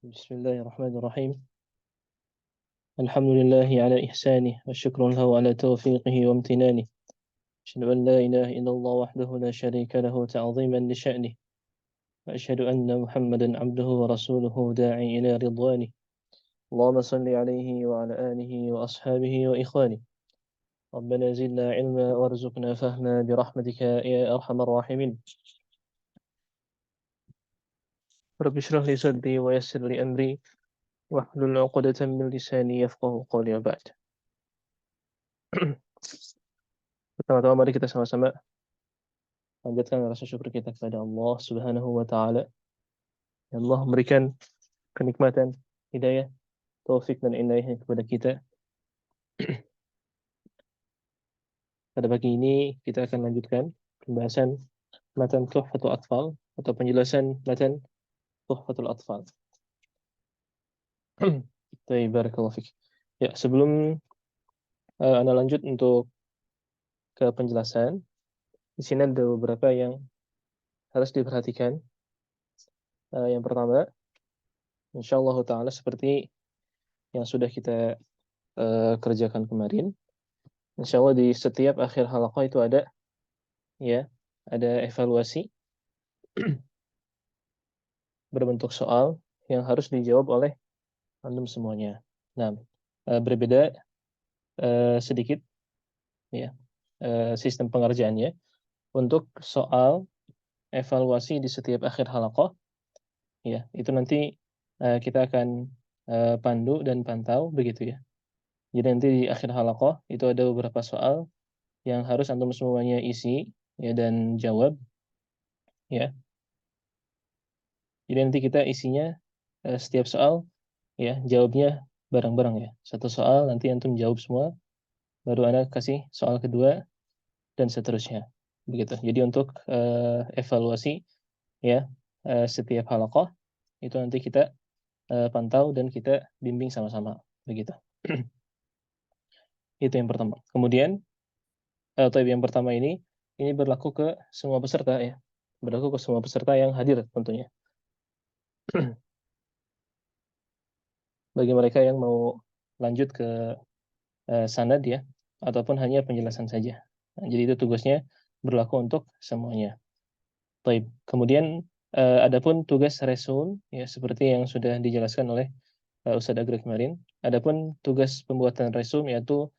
بسم الله الرحمن الرحيم. الحمد لله على إحسانه والشكر له على توفيقه وامتنانه. أشهد أن لا إله إلا الله وحده لا شريك له تعظيما لشأنه، وأشهد أن محمدا عبده ورسوله داعي إلى رضوانه. اللهم صل عليه وعلى آله وأصحابه وإخوانه. ربنا زدنا علما وارزقنا فهما برحمتك يا أرحم الراحمين. رب اشرح لي صدري ويسر لي أمري واحلل عقدة من لساني يفقه قولي وبعد. Pertama-tama mari kita sama-sama panjatkan rasa syukur kita kepada Allah Subhanahu wa taala. Allah memberikan kenikmatan, hidayah, taufik dan inayah kepada kita. Pada pagi ini kita akan lanjutkan pembahasan matan Tuhfatul Atfal atau penjelasan matan Tuhfatul Atfal. Baik, barakallahu fik. Ya, sebelum Anda lanjut untuk ke penjelasan, di sini ada beberapa yang harus diperhatikan. Yang pertama, insyaallah taala seperti yang sudah kita kerjakan kemarin, insyaallah di setiap akhir halaqah itu ada evaluasi berbentuk soal yang harus dijawab oleh antum semuanya. Nah, berbeda sedikit ya sistem pengerjaannya. Untuk soal evaluasi di setiap akhir halaqah, ya itu nanti kita akan pandu dan pantau begitu ya. Jadi nanti di akhir halaqah itu ada beberapa soal yang harus antum semuanya isi ya dan jawab ya. Jadi nanti kita isinya setiap soal ya jawabnya bareng-bareng ya. Satu soal nanti antum jawab semua, baru Anda kasih soal kedua dan seterusnya. Begitu. Jadi untuk evaluasi ya setiap halaqah itu nanti kita pantau dan kita bimbing sama-sama. Begitu. Itu yang pertama. Kemudian yang pertama ini berlaku ke semua peserta ya. Berlaku ke semua peserta yang hadir tentunya. Bagi mereka yang mau lanjut ke sanad ya, ataupun hanya penjelasan saja. Nah, jadi itu tugasnya berlaku untuk semuanya. Baik. Kemudian adapun tugas resun ya seperti yang sudah dijelaskan oleh Ustadz Agri kemarin. Adapun tugas pembuatan resum yaitu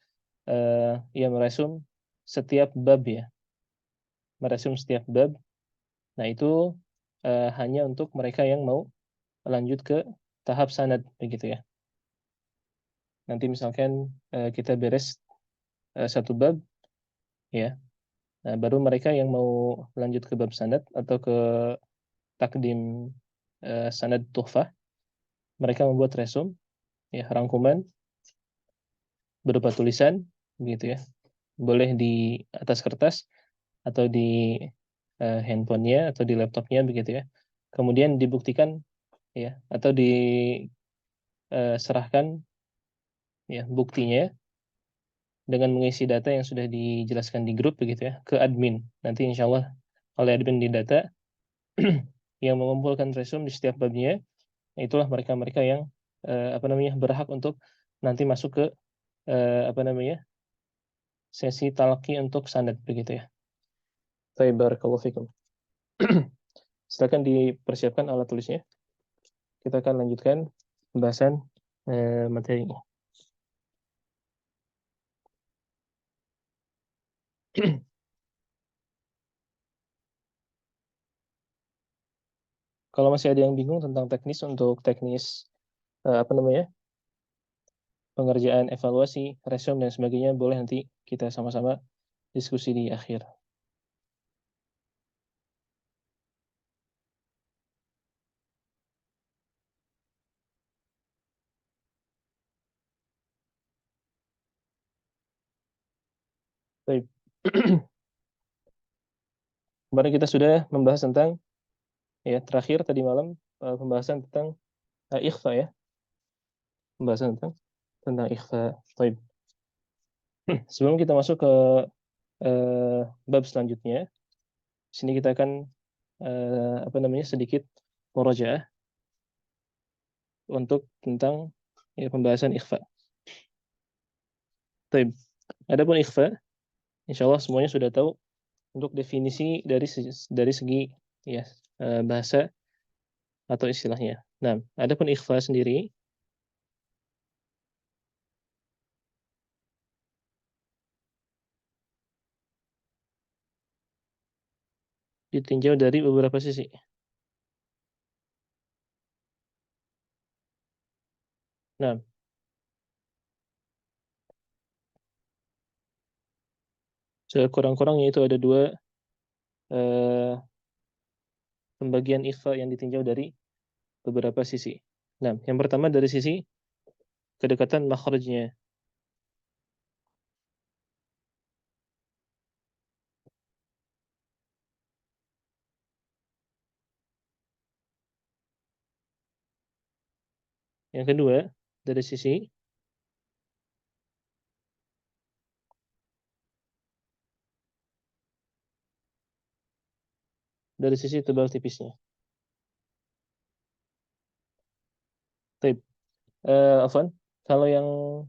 ya meresum setiap bab ya. Meresum setiap bab. Nah, itu hanya untuk mereka yang mau lanjut ke tahap sanad begitu ya. Nanti misalkan kita beres satu bab ya. Nah, baru mereka yang mau lanjut ke bab sanad atau ke takdim sanad tuhfah, mereka membuat resum ya rangkuman berupa tulisan begitu ya. Boleh di atas kertas atau di handphonenya atau di laptopnya begitu ya. Kemudian dibuktikan ya atau diserahkan ya buktinya dengan mengisi data yang sudah dijelaskan di grup begitu ya ke admin. Nanti insya Allah oleh admin di data yang mengumpulkan resume di setiap babnya, itulah mereka-mereka yang berhak untuk nanti masuk ke sesi talaqi untuk sanad begitu ya. Baik, barakallahu fikum. Silakan dipersiapkan alat tulisnya. Kita akan lanjutkan pembahasan materinya. Kalau masih ada yang bingung tentang teknis pengerjaan evaluasi, resume dan sebagainya, boleh nanti kita sama-sama diskusi di akhir. Baik. Kemarin kita sudah membahas tentang ya terakhir tadi malam pembahasan tentang ikhfa ya. Pembahasan tentang ikhfa. Baik. Sebelum kita masuk ke bab selanjutnya, di sini kita akan sedikit murajaah untuk tentang ya, pembahasan ikhfa. Baik. Adapun ikhfa, insya Allah semuanya sudah tahu untuk definisi dari segi ya bahasa atau istilahnya. Nah, adapun ikhfa sendiri ditinjau dari beberapa sisi. Nah, sekurang-kurangnya itu ada dua eh, pembagian ikhfa yang ditinjau dari beberapa sisi. Nah, yang pertama dari sisi kedekatan makhrajnya. Yang kedua, dari sisi tebal tipisnya. Baik, Afwan, kalau yang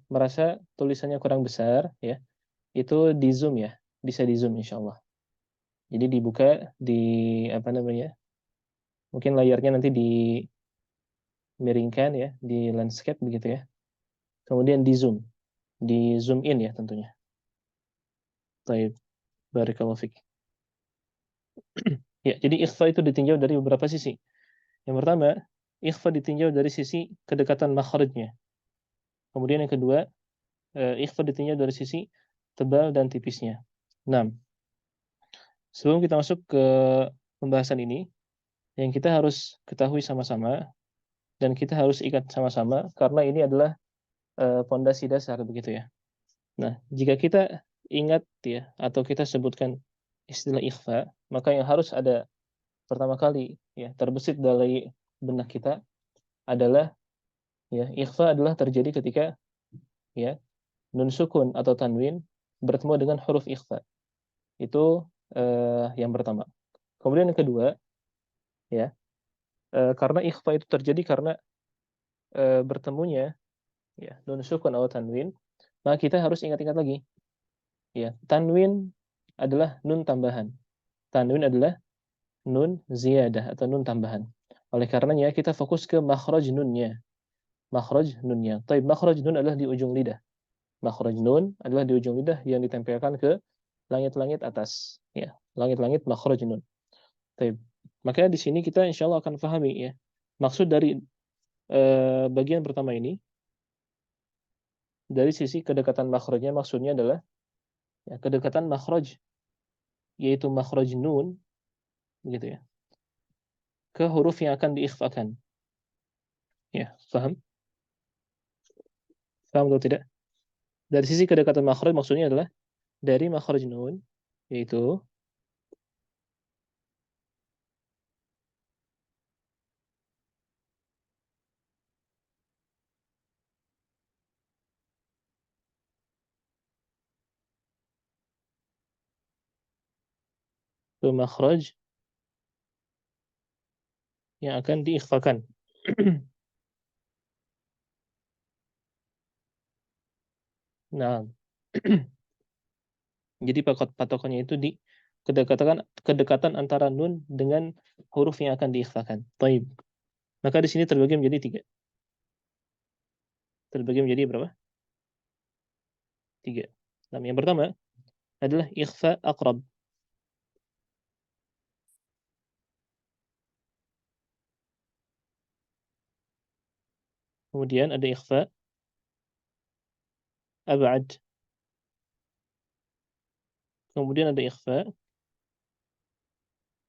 merasa tulisannya kurang besar ya, itu di zoom ya, bisa di zoom insya Allah. Jadi dibuka di apa namanya? Mungkin layarnya nanti dimiringkan ya, di landscape begitu ya. Kemudian di zoom in ya tentunya. Baik, barakallahu fiik. Ya, jadi ikhfa itu ditinjau dari beberapa sisi. Yang pertama, ikhfa ditinjau dari sisi kedekatan makhrajnya. Kemudian yang kedua, ikhfa ditinjau dari sisi tebal dan tipisnya. Nah, sebelum kita masuk ke pembahasan ini, yang kita harus ketahui sama-sama dan kita harus ikat sama-sama karena ini adalah pondasi dasar begitu ya. Nah, jika kita ingat ya atau kita sebutkan istilah ikhfa, maka yang harus ada pertama kali ya terbesit dari benak kita adalah ya ikhfa adalah terjadi ketika ya nun sukun atau tanwin bertemu dengan huruf ikhfa. Itu yang pertama. Kemudian yang kedua ya karena ikhfa itu terjadi karena bertemunya ya nun sukun atau tanwin, maka kita harus ingat-ingat lagi ya tanwin adalah nun tambahan. Tanwin adalah nun ziyadah atau nun tambahan. Oleh karenanya kita fokus ke makhraj nunnya. Makhraj nunnya. Taib makhraj nun adalah di ujung lidah. Makhraj nun adalah di ujung lidah yang ditempelkan ke langit-langit atas. Ya, langit-langit makhraj nun. Taib. Maka di sini kita insya Allah akan pahami ya. Maksud dari bagian pertama ini dari sisi kedekatan makhrajnya maksudnya adalah ya, kedekatan makhraj yaitu makhraj nun gitu ya ke huruf yang akan diikhfakan. Ya, paham? Paham atau tidak? Dari sisi kedekatan makhraj maksudnya adalah dari makhraj nun yaitu ke makhraj yang akan diikhfakan. Nah, jadi patokannya itu di kedekatan antara nun dengan huruf yang akan diikhfakan. Taib. Maka di sini terbagi menjadi tiga. Terbagi menjadi berapa? Tiga. Nah, yang pertama adalah ikhfa aqrab. Kemudian ada ikhfa ab'ad. Kemudian ada ikhfa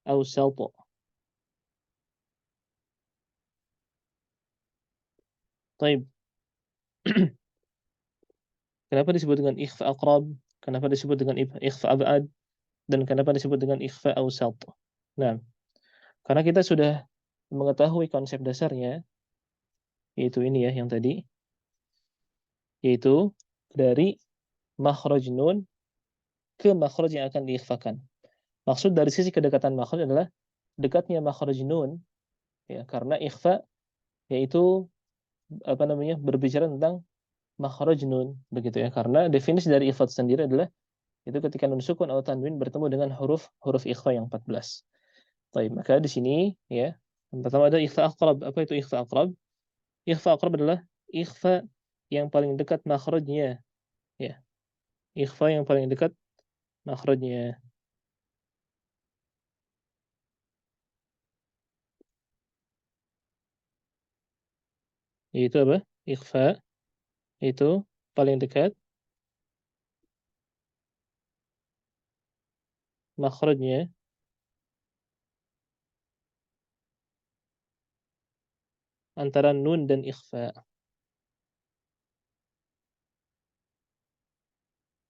awsat. Taib. Kenapa disebut dengan ikhfa aqrab? Kenapa disebut dengan ikhfa ab'ad? Dan kenapa disebut dengan ikhfa awsat? Nah, karena kita sudah mengetahui konsep dasarnya, yaitu ini ya yang tadi, yaitu dari makhraj nun ke makhraj yang akan diikhfakan. Maksud dari sisi kedekatan makhraj adalah dekatnya makhraj nun ya karena ikhfa yaitu berbicara tentang makhraj nun begitu ya. Karena definisi dari ikhfa sendiri adalah itu ketika nun sukun atau tanwin bertemu dengan huruf ikhfa yang 14. Baik, maka di sini ya, yang pertama ada ikhfa aqrab. Apa itu ikhfa aqrab? Ikhfa aqrab adalah ikhfa yang paling dekat makhrajnya ya. Ikhfa yang paling dekat makhrajnya. Itu apa? Ikhfa itu paling dekat makhrajnya antara nun dan ikhfa.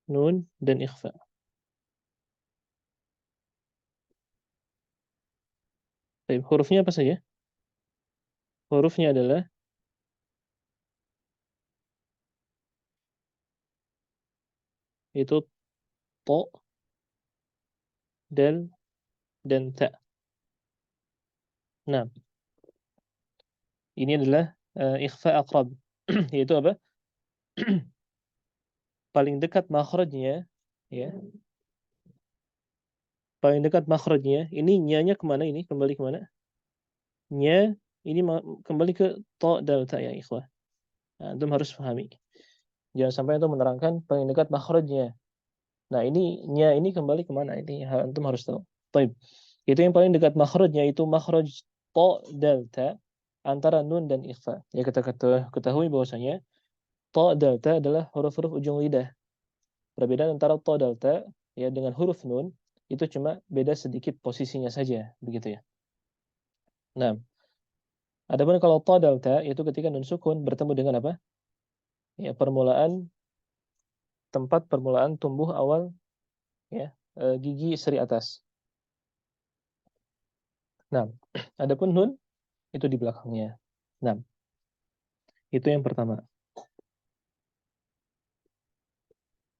Nun dan ikhfa. Baik, hurufnya apa saja? Hurufnya adalah itu to, dal, dan ta. Nah, ini adalah ikhfa aqrab. Yaitu apa? Paling dekat makhrajnya ya. Paling dekat makhrajnya. Ini nya-nya kemana ini? Kembali kemana? Nya ini kembali ke to, dal, ta ya ikhwah. Nah, antum harus pahami. Jangan sampai antum menerangkan paling dekat makhrajnya. Nah, ini nya ini kembali kemana? Ini antum harus tahu. Baik. Itu yang paling dekat makhrajnya itu makhraj to, dal, ta antara nun dan ikhfa. Ya kita ketahui bahwasanya to, dal, ta adalah huruf-huruf ujung lidah. Perbedaan antara to, dal, ta ya dengan huruf nun itu cuma beda sedikit posisinya saja, begitu ya. Nah, adapun kalau to, dal, ta itu ketika nun sukun bertemu dengan apa? Ya, tempat permulaan tumbuh awal ya gigi seri atas. Nah, adapun nun itu di belakangnya. Nah, itu yang pertama.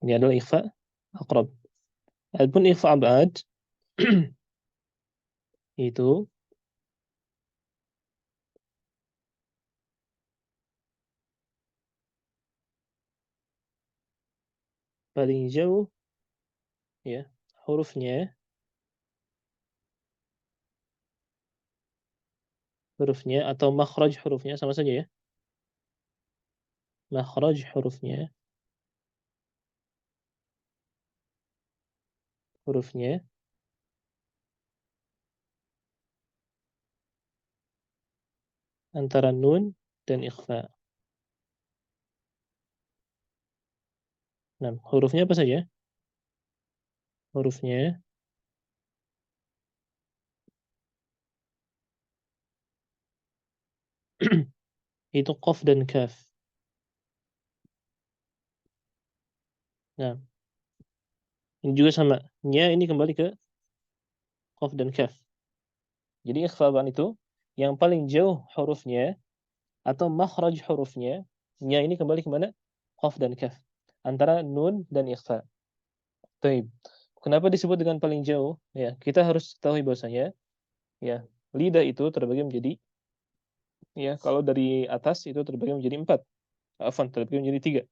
Ini adalah ikhfa aqrab. Adapun ikhfa abad itu paling jauh ya hurufnya atau makhraj hurufnya sama saja ya. Makhraj hurufnya antara nun dan ikhfa. Nah, hurufnya apa saja? Hurufnya itu qaf dan kaf. Nah, ini juga sama. Nya ini kembali ke qaf dan kaf. Jadi ikhfaban itu yang paling jauh hurufnya atau makhraj hurufnya, nya ini kembali ke mana? Qaf dan kaf. Antara nun dan ikhfa. Baik. Kenapa disebut dengan paling jauh? Ya, kita harus ketahui bahwasanya ya, lidah itu terbagi menjadi ya, kalau dari atas itu terbagi menjadi empat. Afwan, terbagi menjadi tiga.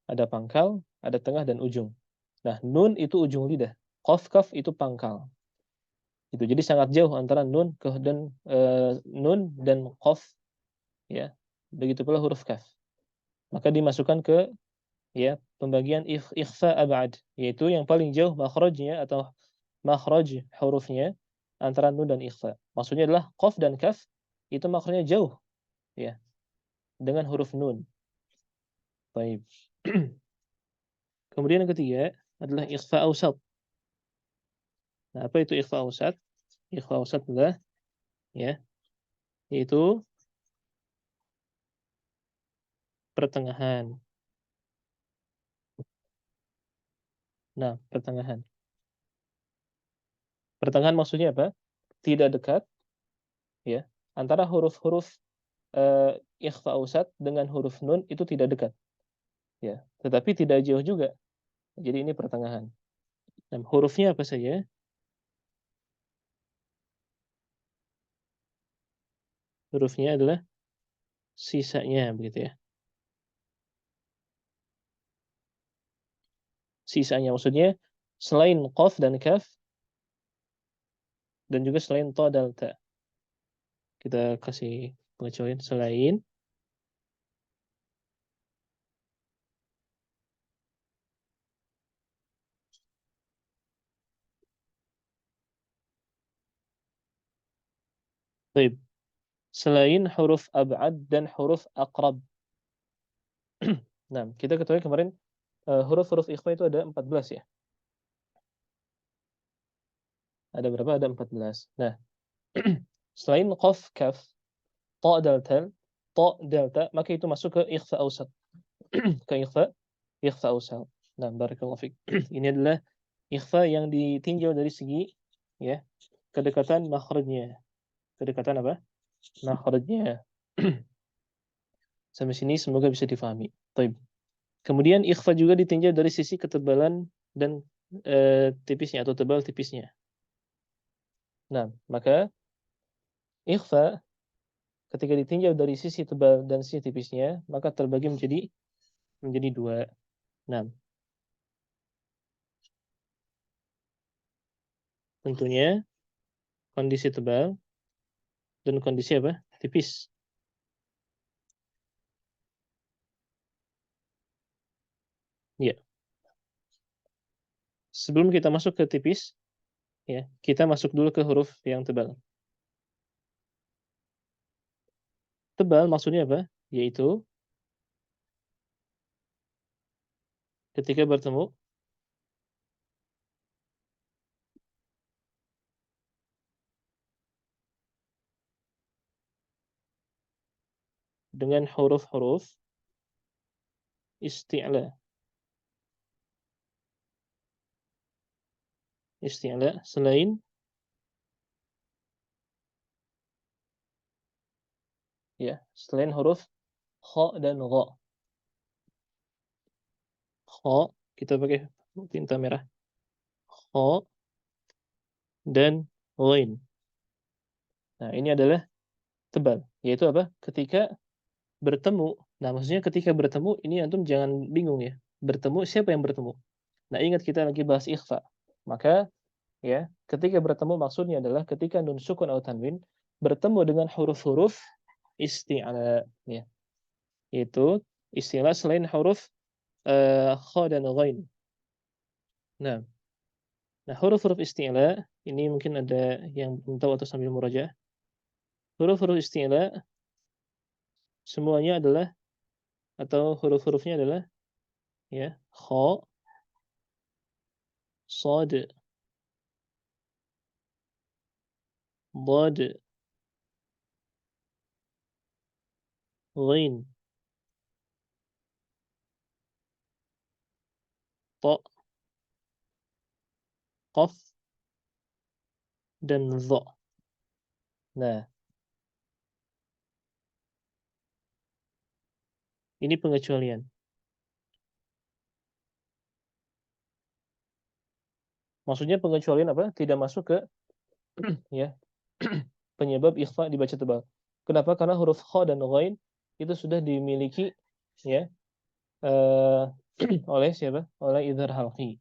Ada pangkal, ada tengah dan ujung. Nah, nun itu ujung lidah. Qaf kaf itu pangkal. Itu jadi sangat jauh antara nun dan qaf ya. Begitu pula huruf kaf. Maka dimasukkan ke ya pembagian ikhfa abad, yaitu yang paling jauh makhrajnya atau makhraj hurufnya antara nun dan ikhfa. Maksudnya adalah qaf dan kaf itu makhrajnya jauh ya dengan huruf nun. Baik. Kemudian yang ketiga adalah ikhfa ausat. Nah, apa itu ikhfa ausat? Ikhfa ausat adalah ya yaitu pertengahan. Nah, pertengahan. Pertengahan maksudnya apa? Tidak dekat ya antara huruf-huruf ikhfa ausat dengan huruf nun itu tidak dekat ya, tetapi tidak jauh juga. Jadi ini pertengahan. Nah, hurufnya apa saja? Hurufnya adalah sisanya begitu ya. Sisanya maksudnya selain qaf dan kaf dan juga selain ta dan ta. Kita kasih pengecualian selain baik, selain huruf ab'ad dan huruf aqrab. Nah, kita ketahui kemarin huruf-huruf ikhfa itu ada 14 ya. Ada berapa? Ada 14. Nah, selain qaf, kaf, ta, dalta, ta, delta, maka itu masuk ke ikhfa ausat. Ke ikhfa ausat. Nah, barakallahu fiik. Ini adalah ikhfa yang ditinjau dari segi ya, kedekatan makhrajnya. Kedekatan apa? Makhrajnya. Sampai sini semoga bisa difahami. Baik. Kemudian ikhfa juga ditinjau dari sisi ketebalan dan tipisnya atau tebal tipisnya. Nah, maka ikhfa ketika ditinjau dari sisi tebal dan sisi tipisnya, maka terbagi menjadi dua. Nah, tentunya kondisi tebal dan kondisi apa? Tipis. Ya. Sebelum kita masuk ke tipis, ya, kita masuk dulu ke huruf yang tebal. Tebal maksudnya apa? Yaitu ketika bertemu dengan huruf-huruf isti'la. Isti'la selain ya, selain huruf kha dan gha. Kha kita pakai tinta merah. Kha dan ghain. Nah, ini adalah tebal, yaitu apa? Ketika bertemu. Nah, maksudnya ketika bertemu ini antum jangan bingung ya. Bertemu siapa yang bertemu? Nah, ingat kita lagi bahas ikhfa. Maka ya, ketika bertemu maksudnya adalah ketika nun sukun atau tanwin bertemu dengan huruf-huruf isti'la ya. Yaitu istilah selain huruf kha dan ghain. Nah, huruf-huruf isti'la ini mungkin ada yang belum tahu atau sambil murajaah. Huruf-huruf isti'la semuanya adalah atau huruf-hurufnya adalah ya kha, shad, dad, ghain, ta, qaf dan dha. Nah, ini pengecualian. Maksudnya pengecualian apa? Tidak masuk ke ya penyebab ikhfa dibaca tebal. Kenapa? Karena huruf kha dan ghain itu sudah dimiliki ya eh, oleh siapa? Oleh idhar halqi.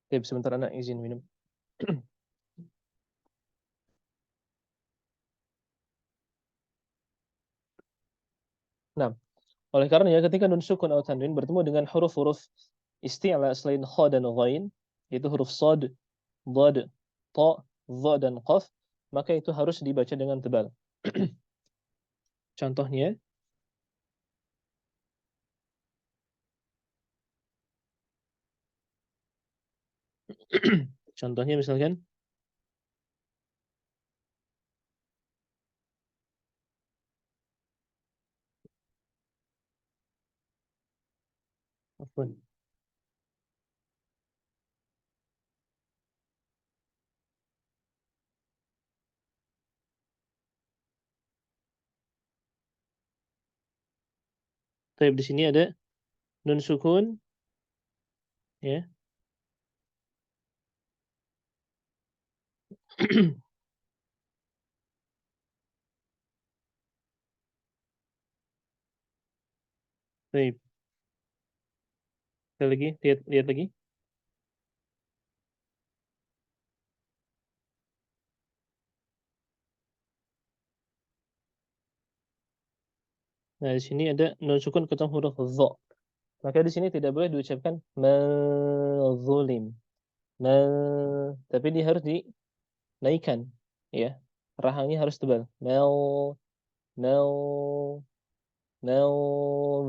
Oke, sebentar anak izin minum. Nah, oleh karenanya ketika nun sukun atau tanwin bertemu dengan huruf-huruf isti'la selain kha dan ghain, yaitu huruf shad, dad, ta, dha dan qaf, maka itu harus dibaca dengan tebal. Contohnya, contohnya misalkan afwan. Tapi di sini ada nun sukun ya. Baik. Sekali lagi, lihat lagi. Nah, di sini ada nun sukun ketemu huruf dha. Maka di sini tidak boleh diucapkan mazulim. Ma, tapi dia harus dinaikkan, ya. Rahangnya harus tebal. Mau,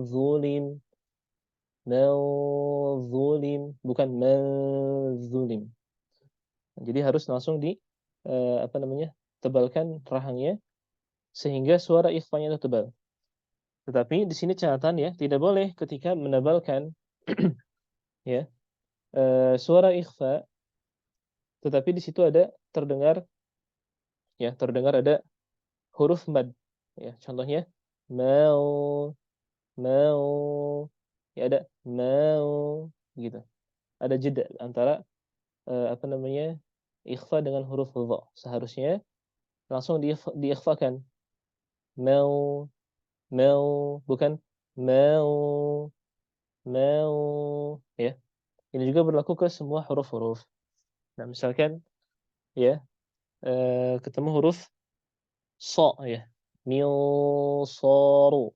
zulim, zulim, bukan mazulim. Jadi harus langsung apa namanya, tebalkan rahangnya sehingga suara ikhfanya itu tebal. Tetapi di sini catatan ya, tidak boleh ketika menebalkan ya suara ikhfa, tetapi di situ ada terdengar ada huruf mad. Ya, contohnya mau, ya ada mau gitu. Ada jeda antara apa namanya, ikhfa dengan huruf dha. Seharusnya langsung diikhfakan. Mau, bukan mau, ya. Ini juga berlaku ke semua huruf-huruf. Nah, misalkan ya ketemu huruf so ya. Mil soru,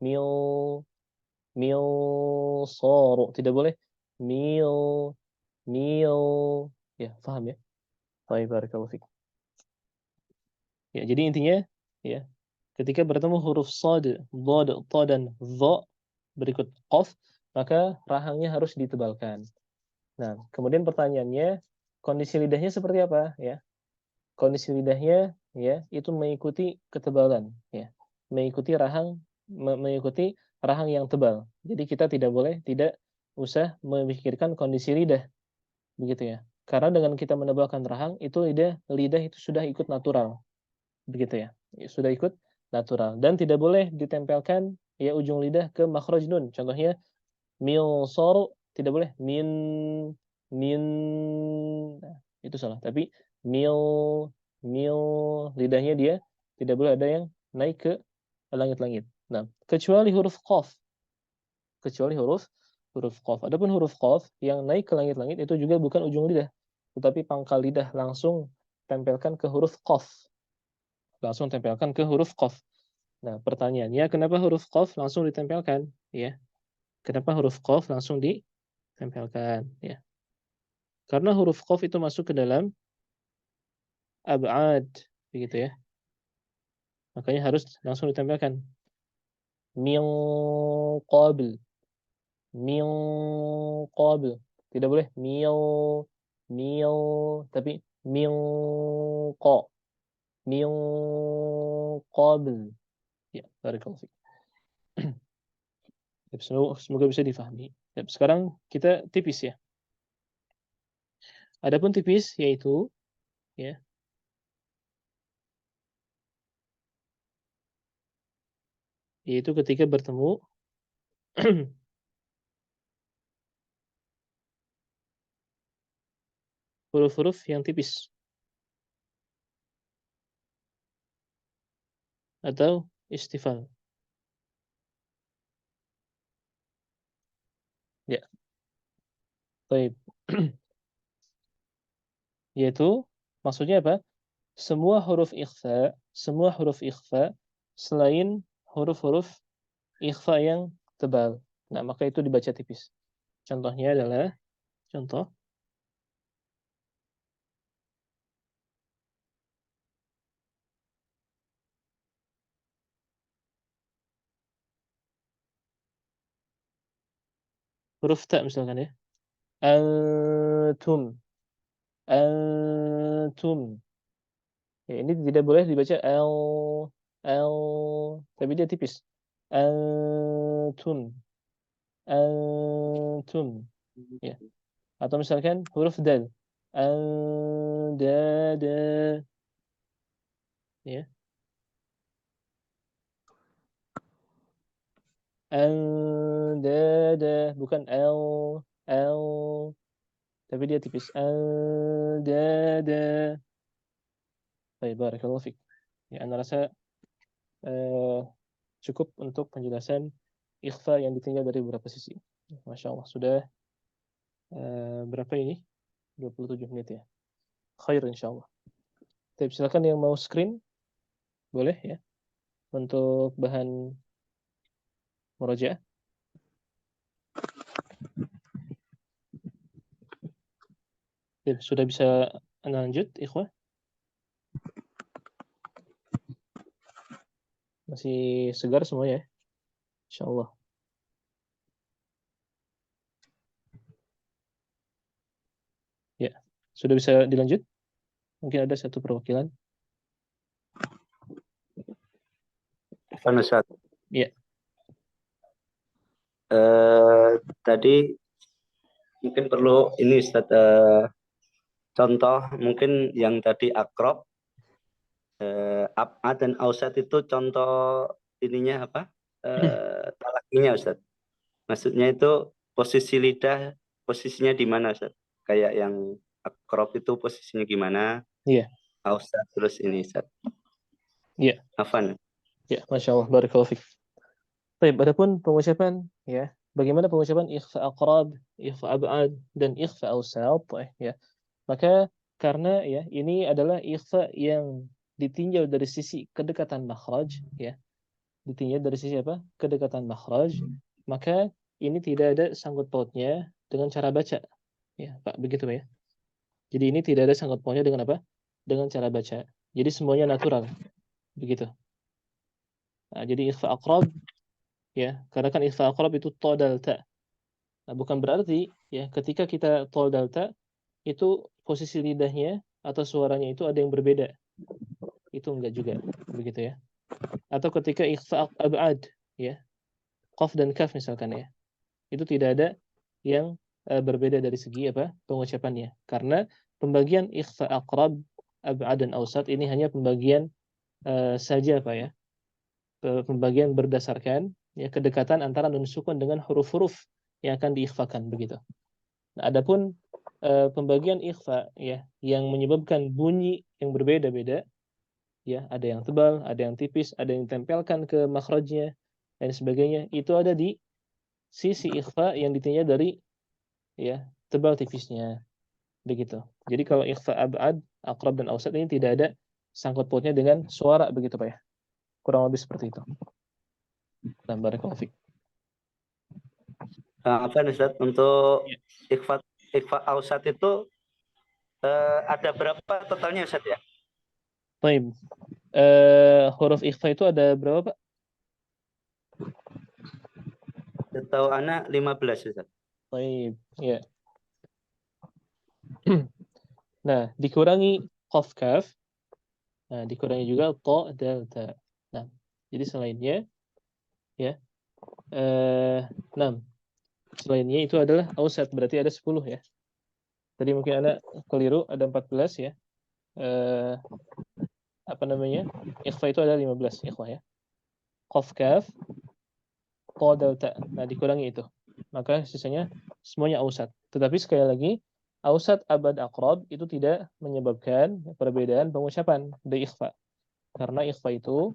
mil mil soru. Tidak boleh mil mil, ya, paham ya? Baik, barakallahu fiik. Ya, jadi intinya ya, ketika bertemu huruf sad, dhad, ta dan dha berikut qaf, maka rahangnya harus ditebalkan. Nah, kemudian pertanyaannya, kondisi lidahnya seperti apa ya? Kondisi lidahnya ya itu mengikuti ketebalan ya. Mengikuti rahang yang tebal. Jadi kita tidak usah memikirkan kondisi lidah begitu ya. Karena dengan kita menebalkan rahang itu lidah itu sudah ikut natural begitu ya. Sudah ikut natural dan tidak boleh ditempelkan ya ujung lidah ke makhraj nun. Contohnya mil soru tidak boleh min, nah, itu salah. Tapi mil mil lidahnya dia tidak boleh ada yang naik ke langit-langit. Nah, kecuali huruf qaf. Kecuali huruf qaf. Adapun huruf qaf yang naik ke langit-langit itu juga bukan ujung lidah, tetapi pangkal lidah langsung tempelkan ke huruf qaf. Langsung tempelkan ke huruf qaf. Nah, pertanyaannya kenapa huruf qaf langsung ditempelkan? Ya, kenapa huruf qaf langsung ditempelkan? Ya, karena huruf qaf itu masuk ke dalam ab'ad, begitu ya. Makanya harus langsung ditempelkan. Min qabl, min qabl. Tidak boleh mil, tapi min qa, min qabl. Ya, barakallahu fiik. Semoga bisa difahami. Sekarang kita tipis ya. Adapun tipis yaitu ya, yaitu ketika bertemu huruf-huruf yang tipis atau istifal. Ya, baik. Yaitu maksudnya apa? Semua huruf ikhfa selain huruf-huruf ikhfa yang tebal. Nah, maka itu dibaca tipis. Contohnya adalah contoh huruf ta misalkan ya. Antum, antum. Ya, ini tidak boleh dibaca l, tapi dia tipis. Antum, antum. Ya. Atau misalkan huruf dal. Andada. Ya. Andada. Bukan L. Tapi dia tipis. Andada. Baik, barakallahu fiik. Ya, Anda rasa cukup untuk penjelasan ikhfa yang ditinjau dari beberapa sisi. Masya Allah, sudah berapa ini? 27 menit ya. Khair insyaallah. Tapi silakan yang mau screen boleh ya untuk bahan murojaah. Sudah bisa lanjut, ikhwah? Masih segar semua ya? Insyaallah. Ya, sudah bisa dilanjut? Mungkin ada satu perwakilan. Ustaz. Iya. Tadi mungkin perlu ini Ustaz, contoh mungkin yang tadi akrob, ab'ad dan ausat itu contoh ininya apa? Talakinya Ustaz. Maksudnya itu posisi lidah posisinya di mana Ustaz? Kayak yang akrob itu posisinya gimana? Iya. Ausat terus ini Ustaz. Iya. Afan. Ya, Masya Allah, barakallahu fiik. Baik, adapun pengucapan ya, bagaimana pengucapan ikhfa aqrab, ikhfa ab'ad dan ikhfa awsat ya. Maka karena ya ini adalah ikhfa yang ditinjau dari sisi kedekatan makhraj ya. Ditinjau dari sisi apa? Kedekatan makhraj, maka ini tidak ada sangkut pautnya dengan cara baca. Ya, Pak, begitu ya. Jadi ini tidak ada sangkut pautnya dengan apa? Dengan cara baca. Jadi semuanya natural. Begitu. Nah, jadi ikhfa aqrab ya, karena kan ikhfa aqrab itu ta dal ta. Nah, bukan berarti ya ketika kita ta dal ta itu posisi lidahnya atau suaranya itu ada yang berbeda. Itu enggak juga, begitu ya. Atau ketika ikhfa ab'ad ya, qaf dan kaf misalkan ya. Itu tidak ada yang berbeda dari segi apa? Pengucapannya. Karena pembagian ikhfa aqrab, ab'ad dan awsat ini hanya pembagian saja Pak ya. Pembagian berdasarkan ya kedekatan antara nun sukun dengan huruf-huruf yang akan diikhfakan begitu. Nah, adapun pembagian ikhfa ya yang menyebabkan bunyi yang berbeda-beda ya, ada yang tebal, ada yang tipis, ada yang ditempelkan ke makhrajnya dan sebagainya, itu ada di sisi ikhfa yang ditinjau dari ya tebal tipisnya begitu. Jadi kalau ikhfa ab'ad, aqrab dan awsat ini tidak ada sangkut pautnya dengan suara begitu Pak ya. Kurang lebih seperti itu. Nah, barakallahu fiik. Afan Ustaz, untuk ikhfa ausat itu ada berapa totalnya Ustaz ya? Baik. Huruf ikhfa itu ada berapa Pak? Setahu anak 15 Ustaz. Baik, ya. Nah, dikurangi qaf kaf. Nah, dikurangi juga ta dal ta. Nah, jadi selainnya ya. 6. Selainnya itu adalah ausat, berarti ada 10 ya. Tadi mungkin anak keliru, ada 14 ya. Apa namanya? Ikhfa itu ada 15 ikhfa ya. Qaf kaf, ta dal ta. Nah, dikurangi itu. Maka sisanya semuanya ausat. Tetapi sekali lagi, ausat abad aqrab itu tidak menyebabkan perbedaan pengucapan di ikhfa. Karena ikhfa itu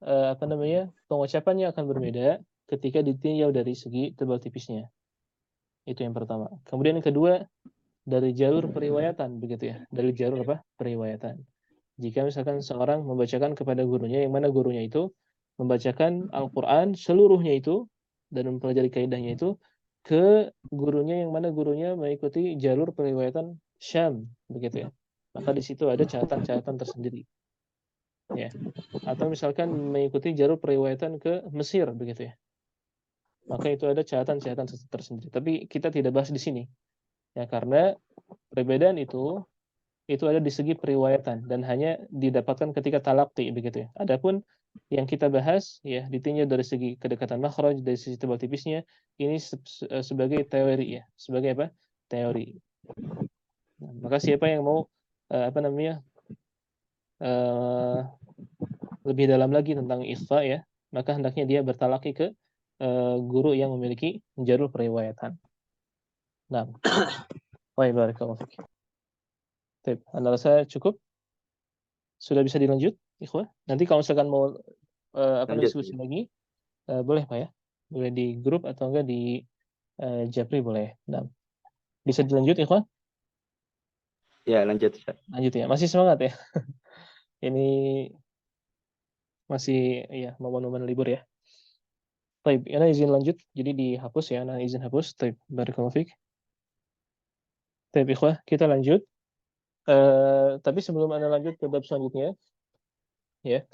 apa namanya? Pengucapannya akan berbeda ketika ditinjau dari segi tebal tipisnya. Itu yang pertama. Kemudian yang kedua, dari jalur periwayatan begitu ya. Dari jalur apa? Periwayatan. Jika misalkan seorang membacakan kepada gurunya yang mana gurunya itu membacakan Al-Qur'an seluruhnya itu dan mempelajari kaidahnya itu ke gurunya yang mana gurunya mengikuti jalur periwayatan Syam begitu ya. Maka di situ ada catatan-catatan tersendiri. Ya. Atau misalkan mengikuti jalur periwayatan ke Mesir begitu ya. Maka itu ada catatan-catatan tersendiri. Tapi kita tidak bahas di sini. Ya, karena perbedaan itu ada di segi periwayatan dan hanya didapatkan ketika talaqi begitu ya. Adapun yang kita bahas ya ditinjau dari segi kedekatan makhraj, dari sisi tebal tipisnya, ini sebagai teori ya, sebagai apa? Teori. Nah, maka siapa yang mau apa namanya? Lebih dalam lagi tentang ikhfa ya, maka hendaknya dia bertalaki ke guru yang memiliki jalur periwayatan. Nah, baik, barakallahu fiik. Baik, Anda rasa cukup? Sudah bisa dilanjut, ikhwah? Nanti kalau misalkan mau apa Lanjut. diskusi lagi, boleh Pak ya? boleh di grup atau enggak di Japri boleh. Nah, bisa dilanjut Ikhwan? Ya, lanjut Ustaz. Lanjut ya. Masih semangat ya. Ini masih ya momen-momen libur ya. Baik, Ana izin lanjut. Jadi dihapus ya, Ana izin hapus. Baik, barakallahu fiik. Baik, Ikhwah, kita lanjut. Tapi sebelum Ana lanjut ke bab selanjutnya, ya,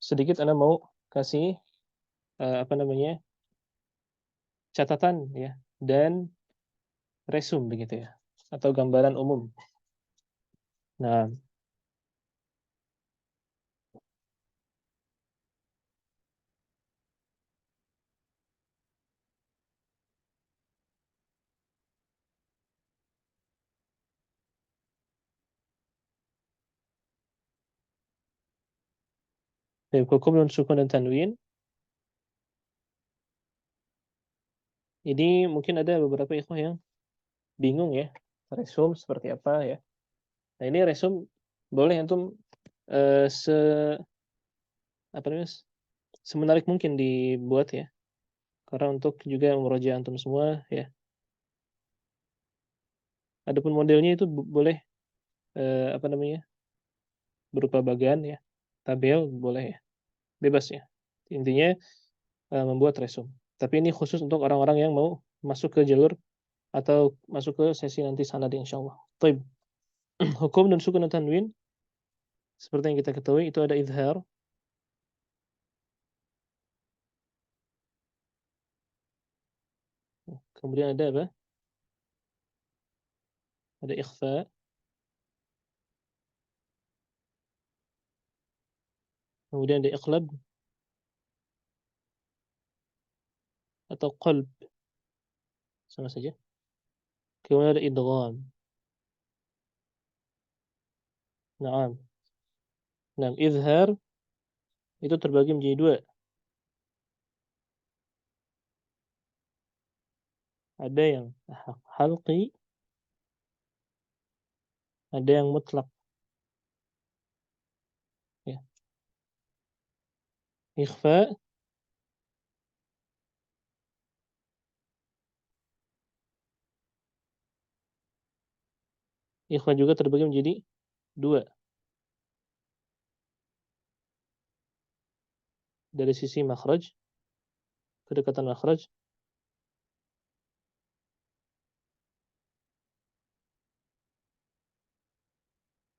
sedikit Ana mau kasih apa namanya? Catatan ya dan resum begitu ya atau gambaran umum. Nah, hukum non sukun dan tanwin ini mungkin ada beberapa ikhwah yang bingung ya resum seperti apa ya. Nah, ini resum boleh antum se apa namanya semenarik mungkin dibuat ya. Karena untuk juga meroja antum semua ya. Adapun modelnya itu boleh apa namanya? Berupa bagan ya. Tabel boleh ya. Bebas ya. Intinya membuat resum. Tapi ini khusus untuk orang-orang yang mau masuk ke jalur atau masuk ke sesi nanti sanad insyaallah. Baik. Hukum dan sukun dan tanwin seperti yang kita ketahui itu ada izhar, kemudian ada apa? Ada ikhfa, kemudian ada iqlab atau qalb sama saja. Kemudian ada idgham. Naam. Nah, izhar itu terbagi menjadi dua. Ada yang halqi, ada yang mutlak. Ya. Ikhfa, ikhfa juga terbagi menjadi dua. Dari sisi makhraj, kedekatan makhraj,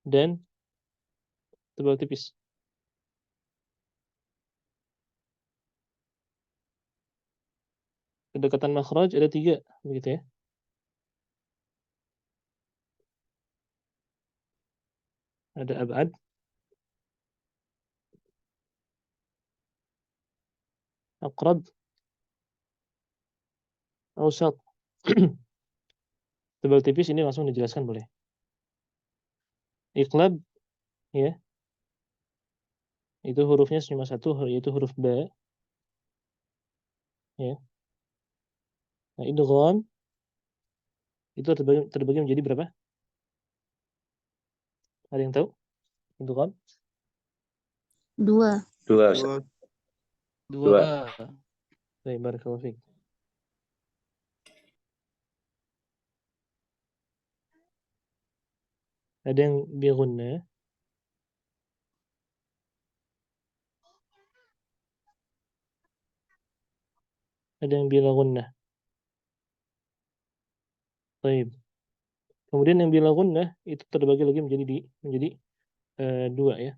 dan tebal tipis. Kedekatan makhraj ada tiga, begitu ya. Ada abad, aqrab, awsat. Tebal tipis ini langsung dijelaskan boleh. Iqlab, ya, itu hurufnya cuma satu, yaitu huruf ba, ya. Nah, idgham itu terbagi menjadi berapa? Ada yang tahu? Idgham? Dua. Dua Ustaz. Dua. Dua. Baik, barakallahu fiik. Ada yang bi gunnah, ada yang bila gunnah. Baik. Kemudian yang bila gunnah itu terbagi lagi menjadi dua ya.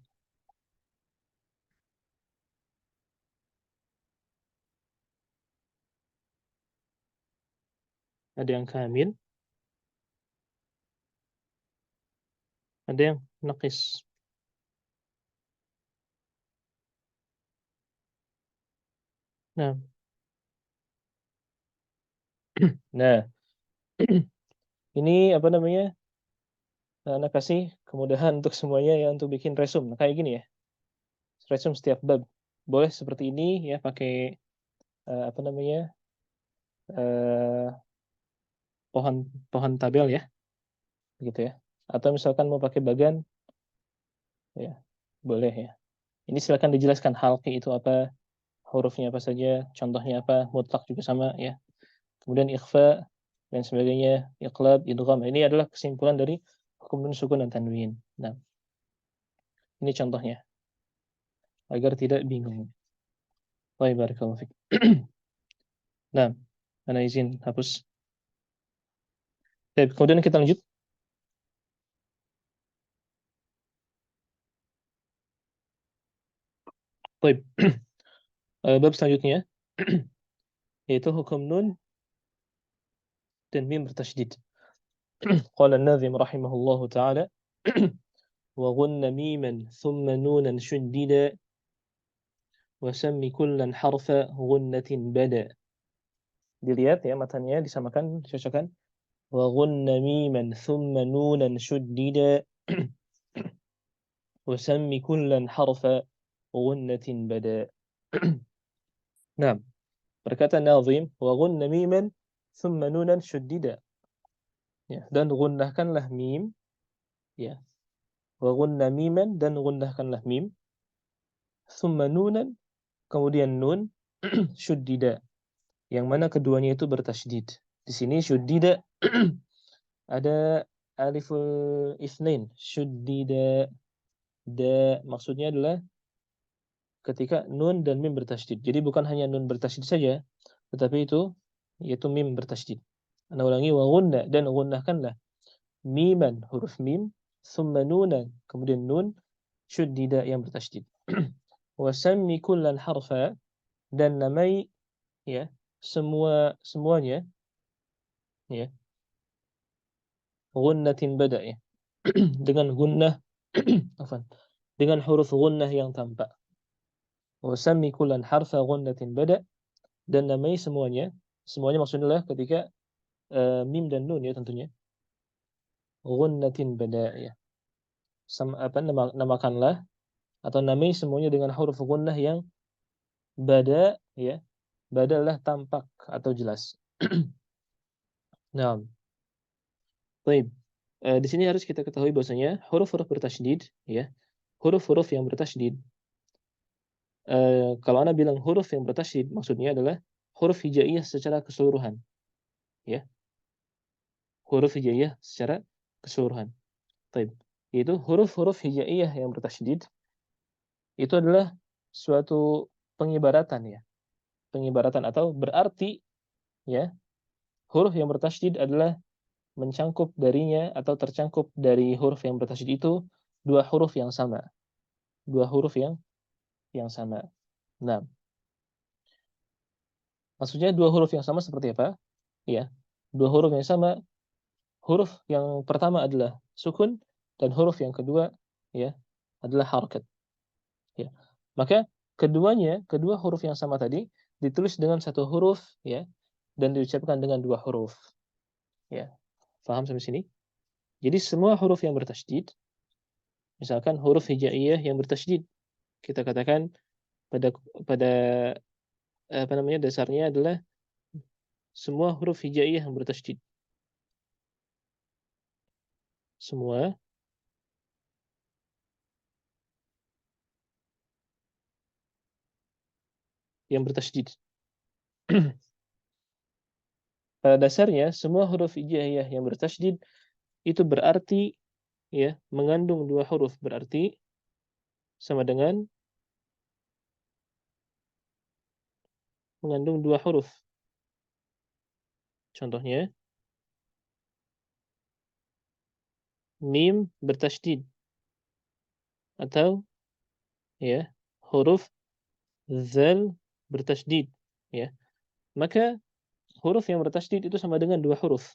Ada yang kamil, ada yang naqis. Nah, nah ini apa namanya? Anak kasih kemudahan untuk semuanya ya untuk bikin resum. Nah, kayak gini ya. Resum setiap bab. Boleh seperti ini ya pakai apa namanya? eh, pohon pohon tabel ya, gitu ya. Atau misalkan mau pakai bagan ya, boleh ya. Ini silakan dijelaskan halqi itu apa, hurufnya apa saja, contohnya apa, mutlak juga sama ya. Kemudian ikhfa dan sebagainya, iqlab, idgham. Ini adalah kesimpulan dari hukum nun sukun dan tanwin. Nah, ini contohnya agar tidak bingung. Baik, barakallahu fiik. Nah, ana izin hapus. Baik, kemudian kita lanjut. Baik. Bab selanjutnya yaitu hukum nun dan mim bertasydid. Qala an-nazim rahimahullahu taala wa ghunna miman thumma nunan shuddida wa sammi kullan harfa ghunnatin bada. Dilihat ya matanya disamakan, cocokkan. Wa ghunna miman thumma nunan shuddida wa sammi kullan harfa ghunnatin bada. Nah, berkata nazim wa ghunna miman thumma nunan shuddida. Ya, dan gunnahkanlah mim ya. Wa ghunna miman dan gunnahkanlah mim. Thumma nunan kemudian nun syuddida yang mana keduanya itu bertasydid. Di sini syuddida ada aliful itsnain, syuddida da maksudnya adalah ketika nun dan mim bertasydid. Jadi bukan hanya nun bertasydid saja, tetapi itu yaitu mim bertasydid. Ana ulangi wa ghunna dan gunnahkanlah miman huruf mim, thumma nunan kemudian nun syuddida yang bertasydid. Wa sammi kullan harfa dan namai ya semuanya ya ghunnatin bada ya dengan gunnah afan dengan huruf gunnah yang tampak. Wa sammi kullan harfa ghunnatin bada dan namai semuanya maksudnya adalah ketika mim dan nun ya tentunya ghunnatin bada ya namakanlah atau namai semuanya dengan huruf gunnah yang bada ya bada adalah tampak atau jelas. Nah, baik. Di sini harus kita ketahui bahwasanya huruf-huruf bertasydid ya huruf-huruf yang bertasydid kalau Anda bilang huruf yang bertasydid maksudnya adalah huruf hijaiyah secara keseluruhan ya huruf hijaiyah secara keseluruhan. Baik. Yaitu huruf-huruf hijaiyah yang bertasydid itu adalah suatu pengibaratan ya pengibaratan atau berarti ya huruf yang bertasydid adalah mencangkup darinya atau tercangkup dari huruf yang bertasydid itu dua huruf yang sama dua huruf yang sama. Nah, maksudnya dua huruf yang sama seperti apa? Ya, dua huruf yang sama, huruf yang pertama adalah sukun dan huruf yang kedua ya adalah harakat. Ya. Maka kedua huruf yang sama tadi ditulis dengan satu huruf ya dan diucapkan dengan dua huruf. Ya. Paham sampai sini? Jadi semua huruf yang bertasydid, misalkan huruf hijaiyah yang bertasydid, kita katakan pada pada apa namanya dasarnya adalah semua huruf hijaiyah yang bertasydid. Semua yang bertasydid. Pada dasarnya semua huruf hijaiyah yang bertasydid itu berarti ya mengandung dua huruf berarti sama dengan mengandung dua huruf. Contohnya mim bertasydid atau ya huruf zal bertasydid ya. Maka huruf yang bertasydid itu sama dengan dua huruf.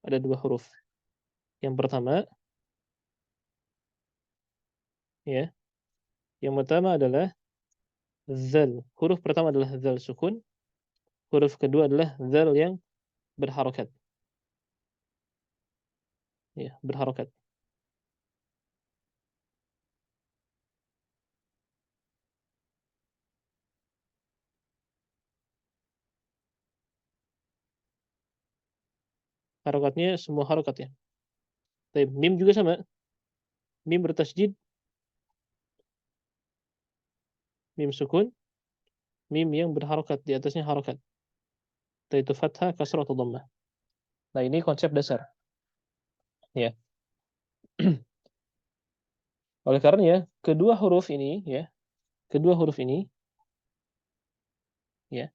Ada dua huruf. Yang pertama ya, yang pertama adalah zal. Huruf pertama adalah zal sukun. Huruf kedua adalah zal yang berharokat. Ya, berharokat. Harokatnya semua harokat ya. Tapi mim juga sama. Mim bertasydid mim sukun, mim yang berharokat, di atasnya harokat. Yaitu fathah, kasrah, atau dhammah. Nah, ini konsep dasar. Ya. Oleh karenanya, kedua huruf ini, ya, ya,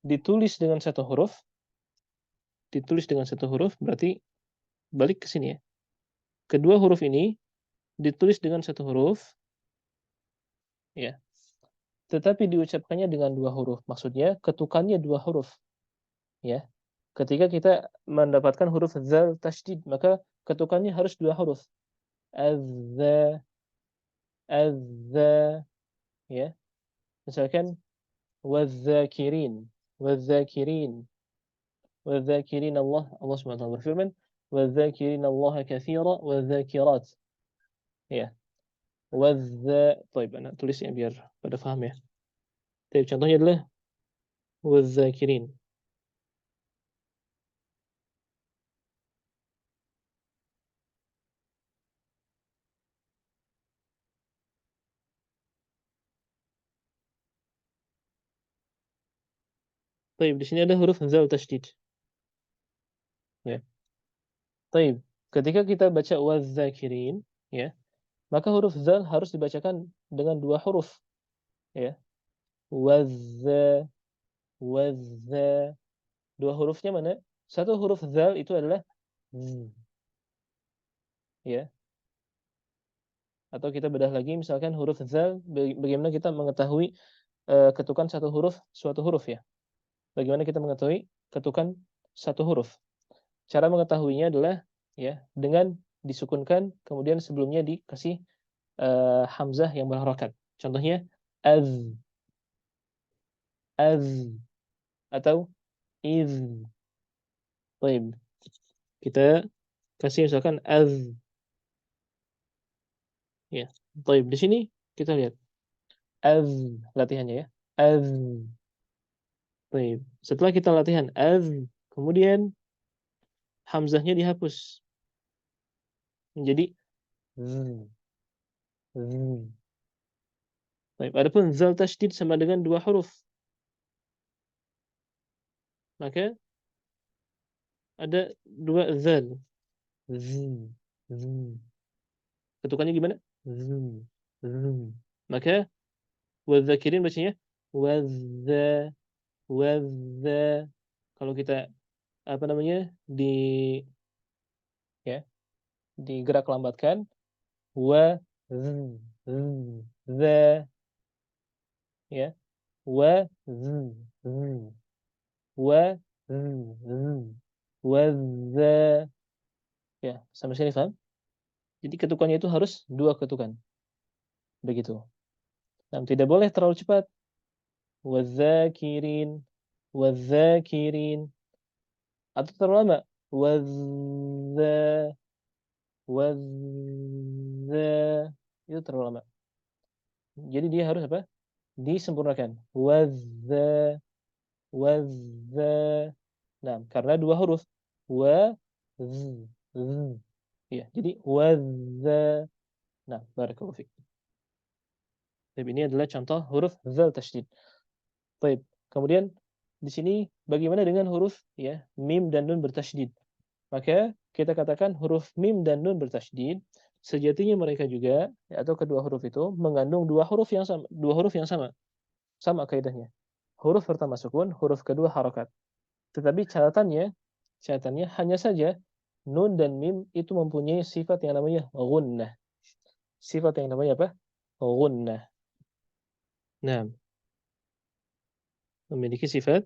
ditulis dengan satu huruf, berarti balik ke sini ya. Kedua huruf ini ditulis dengan satu huruf, ya, tetapi diucapkannya dengan dua huruf. Maksudnya ketukannya dua huruf, ya. Ketika kita mendapatkan huruf zal tasydid, maka ketukannya harus dua huruf. Az-za, az-za, ya. Misalkan wadzakirin, wadzakirin, wadzakirin Allah SWT berfirman, wadzakirin Allah katsira wadzakirat. Ya. Baik, ana tulisnya biar pada paham ya. Tapi contohnya adalah wadzakirin. Baik, di sini ada huruf zal tasydid. Ya. Baik, ketika kita baca wadzakirin, ya, maka huruf zal harus dibacakan dengan dua huruf, ya. Wazza, wazza. Dua hurufnya mana? Satu huruf zal itu adalah z, ya. Atau kita bedah lagi, misalkan huruf zal, bagaimana kita mengetahui ketukan suatu huruf ya. Bagaimana kita mengetahui ketukan satu huruf? Cara mengetahuinya adalah ya dengan disukunkan, kemudian sebelumnya dikasih hamzah yang berharokat. Contohnya az, az, atau iz. Baik, kita kasih misalkan az, ya. Baik, di sini kita lihat az, latihannya ya. Az. Baik, setelah kita latihan az, kemudian hamzahnya dihapus menjadi z, z. Baik, adapun zal tasydid sama dengan dua huruf. Maka ada dua zal. Z, z. Ketukannya gimana? Z, z. Maka wadzakirin bacanya wadza, wadza. Kalau kita apa namanya ya digerak lambatkan wa z, z, za, ya, wa z, z, wa z, z, wa za. Ya, sampai sini paham? Jadi ketukannya itu harus dua ketukan. Begitu. Nah, tidak boleh terlalu cepat. Wadzakirin, wadzakirin. Atau terlalu lama. Wadza, wadza. Itu terlalu lama. Jadi dia harus apa? Disempurnakan. Wadza, wadza. Nah, karena dua huruf. Wa, z, z. Ya, jadi wadza. Nah, barakallahu fiik. Tapi ini adalah contoh huruf zal tasydid. Baik. Kemudian di sini bagaimana dengan huruf ya mim dan nun bertasydid? Maka kita katakan huruf mim dan nun bertasydid sejatinya mereka juga ya, atau kedua huruf itu mengandung dua huruf yang sama. Sama kaidahnya. Huruf pertama sukun, huruf kedua harokat. Tetapi catatannya hanya saja nun dan mim itu mempunyai sifat yang namanya gunnah. Sifat yang namanya apa? Gunnah. Nah, memiliki sifat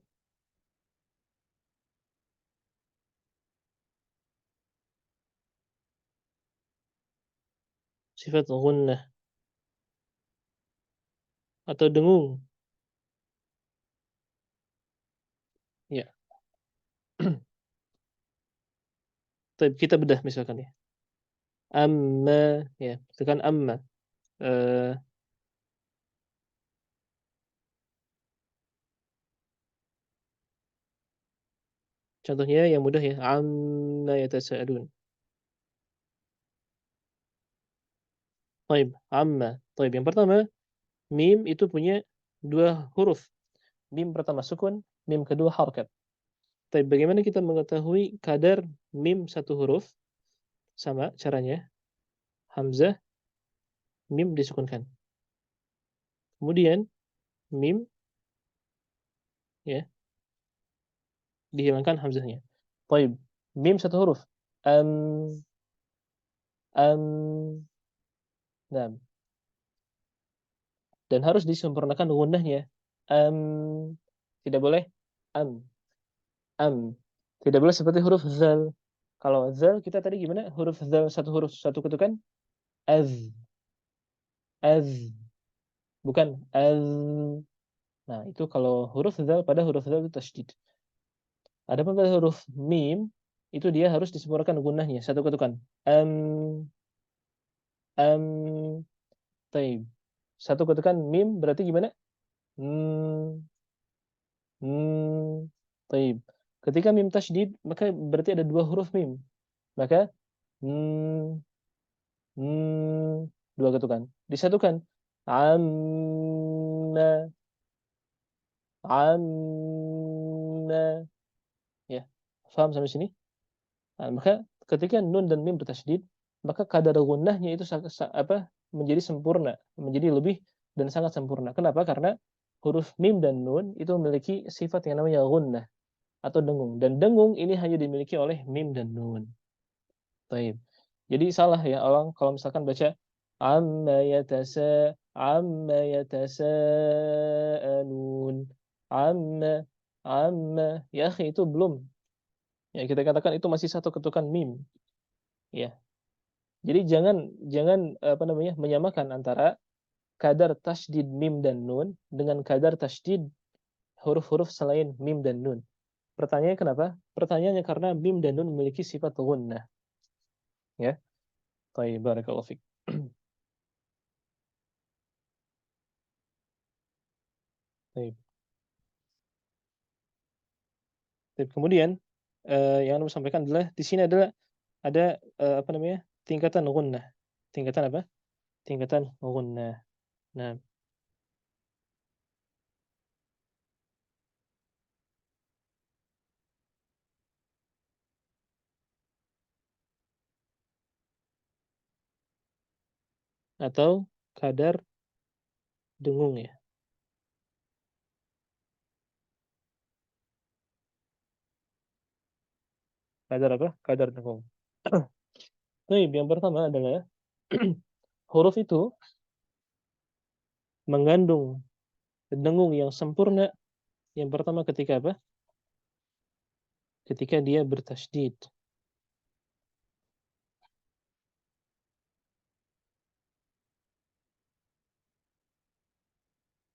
gunnah atau dengung. Ya. Kita bedah misalkan ya. Amma ya, tekan amma. Contohnya yang mudah ya, amma yatasaalun. Baik, amma. Baik, yang pertama mim itu punya dua huruf. Mim pertama sukun, mim kedua harakat. Tapi bagaimana kita mengetahui kadar mim satu huruf? Sama caranya, hamzah, mim disukunkan. Kemudian mim ya dihilangkan hamzahnya. Baik, mim satu huruf. Am, am, nah, dan harus disempurnakan gunnahnya. Tidak boleh am, am. Tidak boleh seperti huruf zal. Kalau zal kita tadi gimana? Huruf zal satu huruf satu ketukan. Az, az, bukan az. Nah, itu kalau huruf zal pada huruf zal itu tasydid. Adapun pada huruf mim itu dia harus disempurnakan gunnahnya satu ketukan. Am, taib. Satu ketukan mim berarti gimana? Hmm, taib. Ketika mim tasydid maka berarti ada dua huruf mim. Maka hmm, dua ketukan. Disatukan. Amma, amma. Ya. Paham sampai sini? Nah, maka ketika nun dan mim bertasydid, maka kadar gunnahnya itu menjadi sempurna, menjadi lebih dan sangat sempurna. Kenapa? Karena huruf mim dan nun itu memiliki sifat yang namanya gunnah atau dengung. Dan dengung ini hanya dimiliki oleh mim dan nun. Taib. Jadi salah ya orang kalau misalkan baca amma yatasaalun amma ya akhi, itu belum. Ya kita katakan itu masih satu ketukan mim. Ya. Jadi jangan jangan apa namanya menyamakan antara kadar tasydid mim dan nun dengan kadar tasydid huruf-huruf selain mim dan nun. Pertanyaannya kenapa? Pertanyaannya karena mim dan nun memiliki sifat gunnah. Ya. Baik, barakallahu fik. Baik. Kemudian yang Anda sampaikan adalah di sini adalah ada apa namanya? Tingkatan gunnah. Tingkatan apa? Tingkatan gunnah. Nah, atau kadar dengung ya. Kadar apa? Kadar dengung. Baik, yang pertama adalah huruf itu mengandung dengung yang sempurna. Yang pertama ketika apa? Ketika dia bertasydid.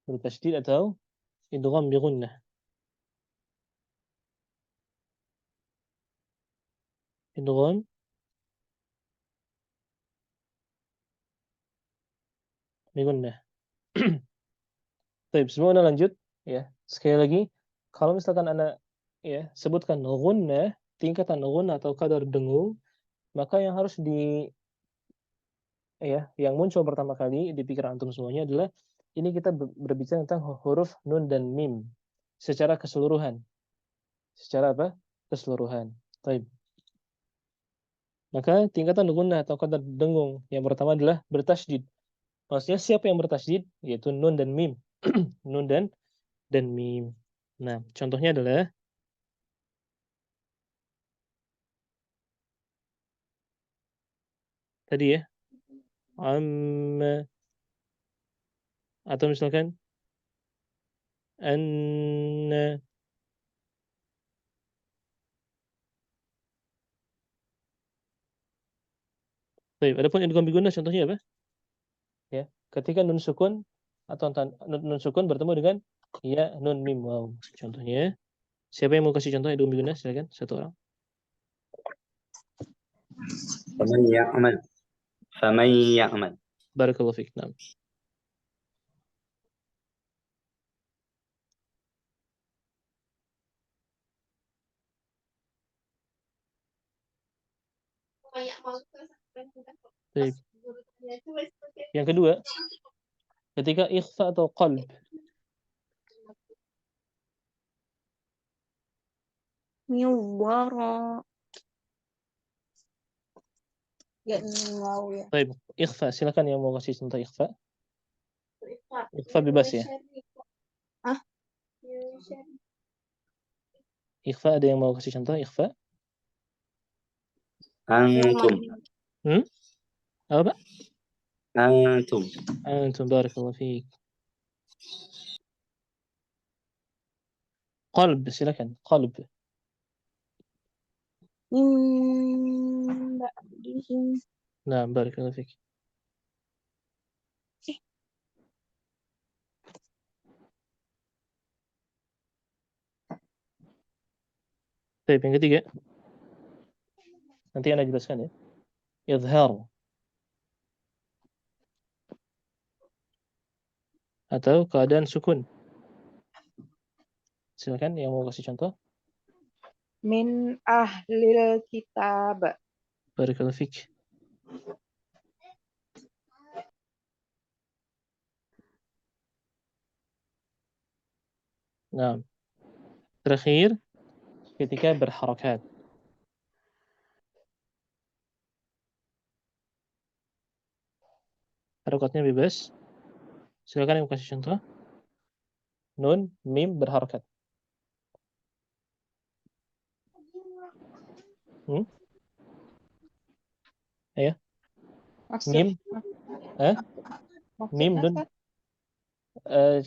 Bertasydid atau idgham bi gunnah. Idgham bi gunnah. Baik, semua Anda lanjut ya. Sekali lagi, kalau misalkan Anda ya sebutkan gunnah, tingkatan gunnah atau kadar dengung, maka yang harus yang muncul pertama kali di pikiran antum semuanya adalah ini kita berbicara tentang huruf nun dan mim secara keseluruhan. Secara apa? Keseluruhan. Baik. Maka tingkatan gunnah atau kadar dengung yang pertama adalah bertasydid. Maksudnya siapa yang bertasydid? Yaitu nun dan mim. Nun dan mim. Nah, contohnya adalah tadi ya, amma, atau misalkan anna. Baik, adapun idgham bi gunnah contohnya apa? Ya, ketika nun sukun atau nun sukun bertemu dengan ya nun mim waw. Contohnya, siapa yang mau kasih contoh idgham bi gunnah? Silakan, satu orang. Faman ya'mal. Faman ya'mal. Barakallahu fiik. Nah. Baik. Yang kedua, Ketika ikhfa atau qalb? Miwara. Ya, wow ya. Baik, ikhfa. Silakan yang mau kasih contoh ikhfa. Ikhfa bebas ya. Ah? Ikhfa ada yang mau kasih contoh ikhfa? Antum. Apa, Pak? Antum. Antum, barakallahu fiik. Qalb, silakan. Qalb. Enggak di sini. Nah, barakallahu fiik. Baik, yang ketiga. Nanti Anda jelaskan ya. Izhar. Atau keadaan sukun. Silakan yang mau kasih contoh. Min ahlil kitab. Barakallahu fiik. Nah, terakhir ketika berharakat. Harakatnya bebas. Silakan yang kasih contoh. Nun, mim berharakat. Ayo. Mim. Mim, nun.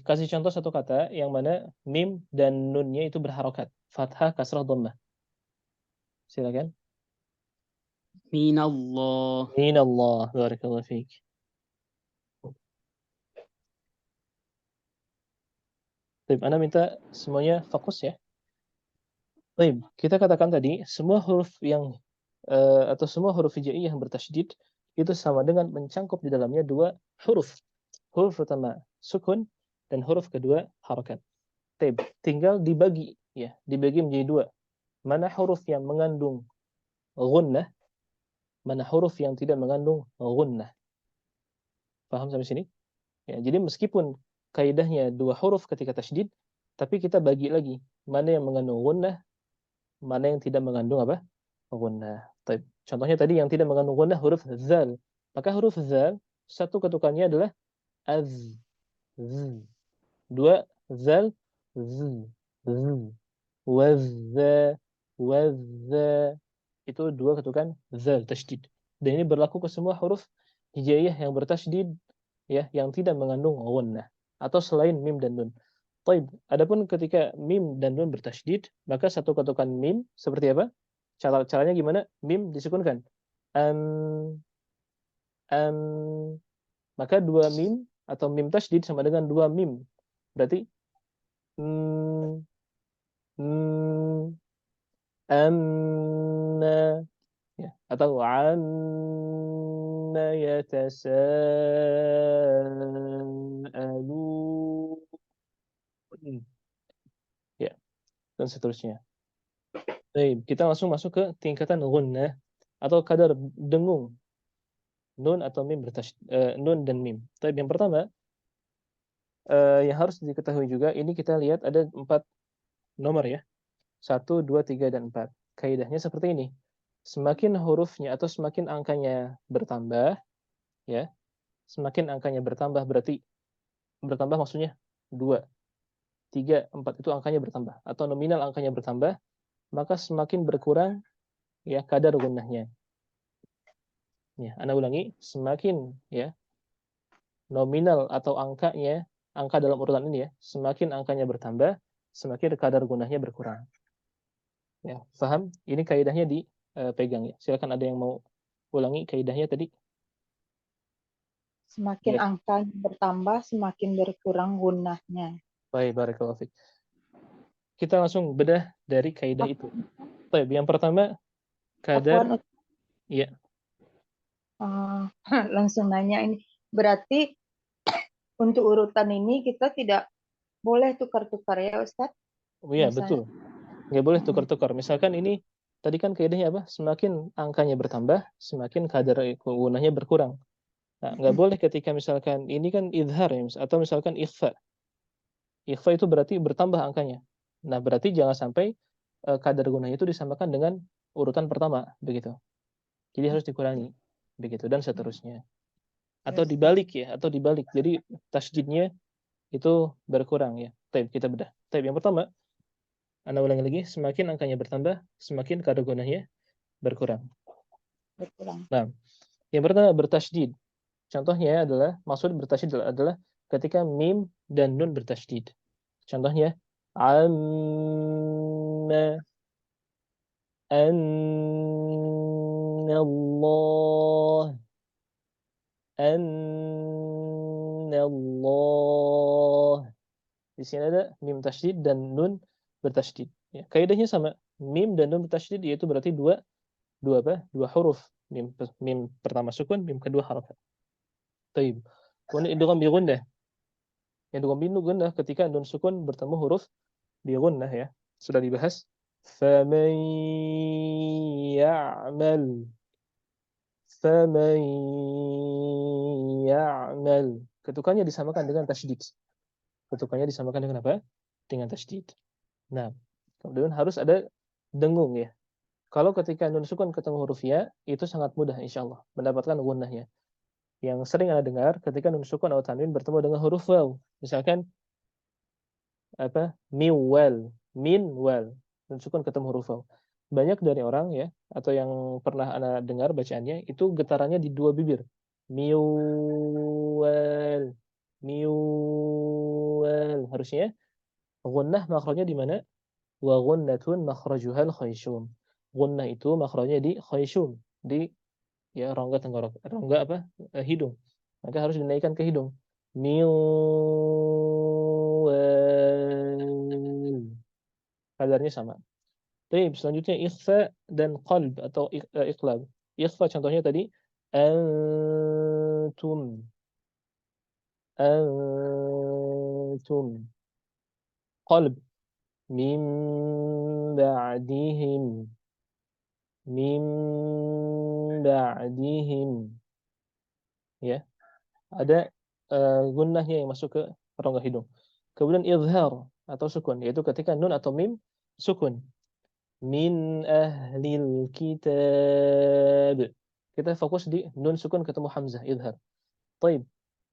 Kasih contoh satu kata yang mana mim dan nunnya itu berharakat. Fathah, kasrah, dhammah. Silakan. Minallah. Minallah. Barakallahu fiik. Baik, Anda minta semuanya fokus ya. Baik, kita katakan tadi semua huruf yang atau semua huruf hijaiyah yang bertasydid itu sama dengan mencangkup di dalamnya dua huruf. Huruf pertama sukun dan huruf kedua harakat. Baik, tinggal dibagi ya, dibagi menjadi dua. Mana huruf yang mengandung gunnah, mana huruf yang tidak mengandung gunnah. Paham sampai sini? Ya, jadi meskipun kaidahnya dua huruf ketika tasydid, tapi kita bagi lagi mana yang mengandung gunnah, mana yang tidak mengandung apa? Gunnah. Baik. Contohnya tadi yang tidak mengandung gunnah huruf zal. Maka huruf zal satu ketukannya adalah az. Z. Dua zal z. Z. Wazza. Wazza. Itu dua ketukan zal tasydid. Dan ini berlaku ke semua huruf hijaiyah yang bertasydid ya, yang tidak mengandung gunnah atau selain mim dan nun. Baik, adapun ketika mim dan nun bertasydid, maka satu ketukan mim seperti apa? Caranya gimana? Mim disukunkan. Maka dua mim atau mim tasydid sama dengan dua mim. Berarti anna ya, atau anna yatasaalun. Ya, dan seterusnya. Baik, kita langsung masuk ke tingkatan gunnah atau kadar dengung nun atau mim nun dan mim. Tapi yang pertama yang harus diketahui juga ini kita lihat ada 4 nomor ya. 1, 2, 3 dan 4. Kaidahnya seperti ini. Semakin hurufnya atau semakin angkanya bertambah ya. Semakin angkanya bertambah berarti bertambah maksudnya 2, 3, 4 itu angkanya bertambah atau nominal angkanya bertambah, maka semakin berkurang ya kadar gunnahnya. Ya, Anda ulangi, semakin ya nominal atau angkanya, angka dalam urutan ini ya, semakin angkanya bertambah, semakin kadar gunnahnya berkurang. Ya, paham? Ini kaidahnya dipegang ya. Silakan ada yang mau ulangi kaidahnya tadi. Semakin Ya. angka bertambah, semakin berkurang gunnahnya. Baik, barakallahu fiik. Kita langsung bedah dari kaidah itu. Baik, yang pertama kadar ya. Langsung nanya ini. Berarti untuk urutan ini kita tidak boleh tukar-tukar ya Ustadz? Oh iya, Misalnya. betul. Nggak boleh tukar-tukar. Misalkan ini tadi kan kaidahnya apa? Semakin angkanya bertambah, semakin kadar gunnahnya berkurang. Nah, nggak boleh ketika misalkan ini kan idhar ya, atau misalkan ikhfa. Ikhfa itu berarti bertambah angkanya. Nah, berarti jangan sampai kadar gunanya itu disamakan dengan urutan pertama, begitu. Jadi harus dikurangi, begitu, dan seterusnya. Atau dibalik ya, atau dibalik. Jadi tasydidnya itu berkurang ya. Taib, kita bedah. Taib, yang pertama, Anda ulangi lagi, semakin angkanya bertambah, semakin kadar gunanya berkurang. Berkurang. Nah, yang pertama bertasydid. Contohnya adalah, maksud bertasydid adalah ketika mim dan nun bertasydid. Contohnya, amma annallah annallah. Di sini ada mim tasydid dan nun bertasydid. Ya, kaidahnya sama. Mim dan nun bertasydid yaitu berarti dua huruf. Mim pertama sukun, mim kedua harakat. Taib. Kemudian idgham bi gunnah. Idgham bi gunnah ketika nun sukun bertemu huruf bi gunnah ya. Sudah dibahas. Faman ya'mal ketukannya disamakan dengan tasydid. Ketukannya disamakan dengan apa? Dengan tasydid. Nah, kemudian harus ada dengung ya. Kalau ketika nun sukun ketemu huruf ya, itu sangat mudah insyaallah mendapatkan gunnahnya. Yang sering Anda dengar ketika nun sukun atau tanwin bertemu dengan huruf waw. Misalkan apa? Minwal. Nun sukun ketemu huruf waw. Banyak dari orang ya, atau yang pernah Anda dengar bacaannya, itu getarannya di dua bibir. Miwal. Miwal. Harusnya gunnah makhrajnya di mana? Wa gunnatun makhrajuhal khayshum. Gunnah itu makhrajnya di khayshum, di ya rongga tenggorok, rongga apa? Hidung. Maka harus dinaikkan ke hidung. Miwal. Kadarnya sama. Baik, selanjutnya ikhfa dan qalb atau iqlab. Ikhfa contohnya tadi antum. Antum. Qalb min ba'dihim. Min ba'dihim. Ya, ada gunnahnya yang masuk ke rongga hidung. Kemudian izhar atau sukun, yaitu ketika nun atau mim sukun. Min ahlil kitab. Kita fokus di nun sukun ketemu hamzah, izhar. Taib.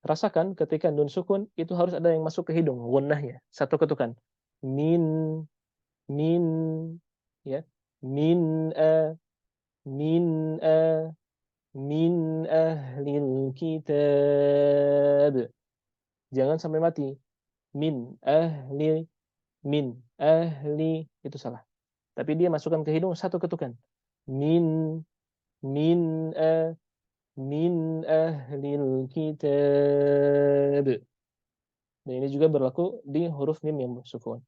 Rasakan ketika nun sukun itu harus ada yang masuk ke hidung, gunnahnya, satu ketukan. Min ya. Min min ahlil kitab. Jangan sampai mati. Min ahli itu salah. Tapi dia masukkan ke hidung satu ketukan. Min min ahlil kitab. Dan ini juga berlaku di huruf mim yang sukun.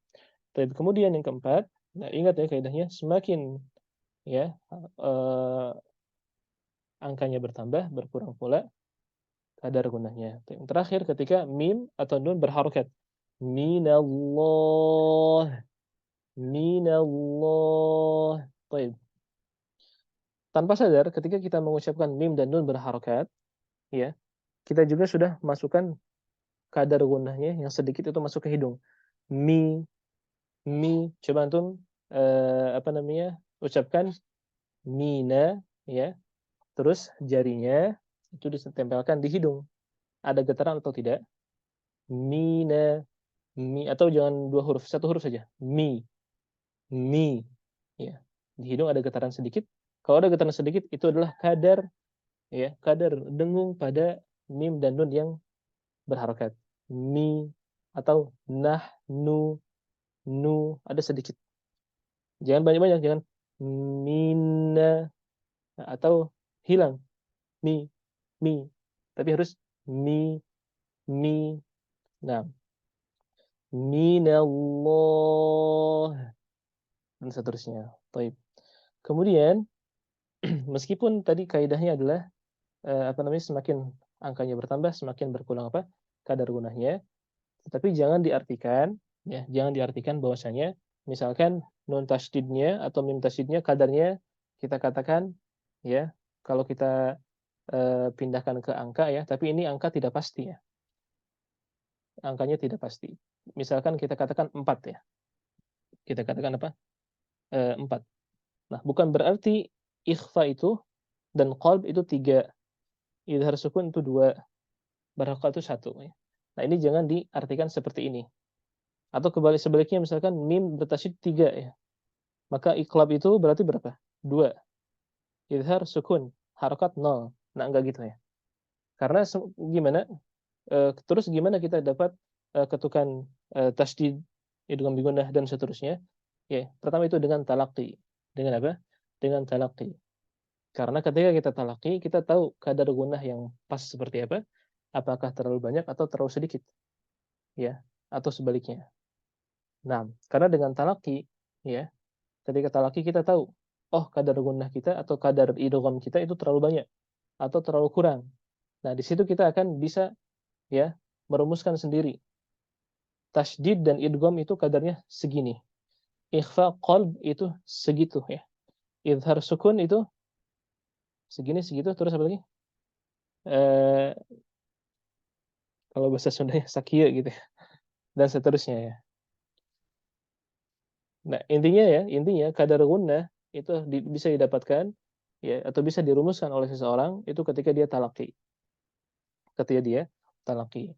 Tapi kemudian yang keempat, nah ingat ya kaidahnya, semakin ya angkanya bertambah, berkurang pula kadar gunahnya. Yang terakhir ketika mim atau nun berharokat. Minallah. Minallah. Baik. Tanpa sadar ketika kita mengucapkan mim dan nun berharokat, ya, kita juga sudah masukkan kadar gunahnya yang sedikit itu masuk ke hidung. Mi, coba antum ucapkan mina, ya. Terus jarinya itu ditempelkan di hidung. Ada getaran atau tidak? Mina, atau jangan dua huruf, satu huruf saja. Mi, ya. Di hidung ada getaran sedikit. Kalau ada getaran sedikit itu adalah kadar dengung pada mim dan nun yang berharokat. Mi atau nu ada sedikit. Jangan banyak-banyak, jangan mina atau hilang mi, tapi harus mi. Nah, minallah dan seterusnya. Taib. Kemudian meskipun tadi kaidahnya adalah semakin angkanya bertambah semakin berkurang kadar gunahnya, tetapi jangan diartikan bahwasanya misalkan nun tasydidnya atau mim tasydidnya kadarnya kita katakan ya, kalau kita pindahkan ke angka ya, tapi ini angka tidak pasti ya. Angkanya tidak pasti. Misalkan kita katakan 4 ya. Kita katakan apa? 4. Nah, bukan berarti ikhfa itu dan qalb itu 3, idhar sukun itu 2, barokah itu 1 ya. Nah, ini jangan diartikan seperti ini. Atau sebaliknya misalkan mim bertasydid 3 ya. Maka iqlab itu berarti berapa? 2. Idhar sukun, harokat 0. Nah, enggak gitu ya. Karena gimana? Terus gimana kita dapat ketukan tasydid, idgham bigunnah dan seterusnya? Ya, pertama itu dengan talaqi. Dengan apa? Dengan talaqi. Karena ketika kita talaqi, kita tahu kadar gunnah yang pas seperti apa? Apakah terlalu banyak atau terlalu sedikit? Ya, atau sebaliknya. Nah, karena dengan talaqi, ya, ketika talaqi kita tahu, oh kadar gunnah kita atau kadar idgham kita itu terlalu banyak atau terlalu kurang. Nah, di situ kita akan bisa ya merumuskan sendiri. Tasydid dan idgham itu kadarnya segini. Ikhfa qalb itu segitu ya. Idhar sukun itu segini segitu, terus apa lagi? Kalau bahasa Sundanya sakia gitu ya. Dan seterusnya ya. Nah, intinya kadar gunnah itu bisa didapatkan ya atau bisa dirumuskan oleh seseorang itu ketika dia talaqi. Ketika dia talaqi.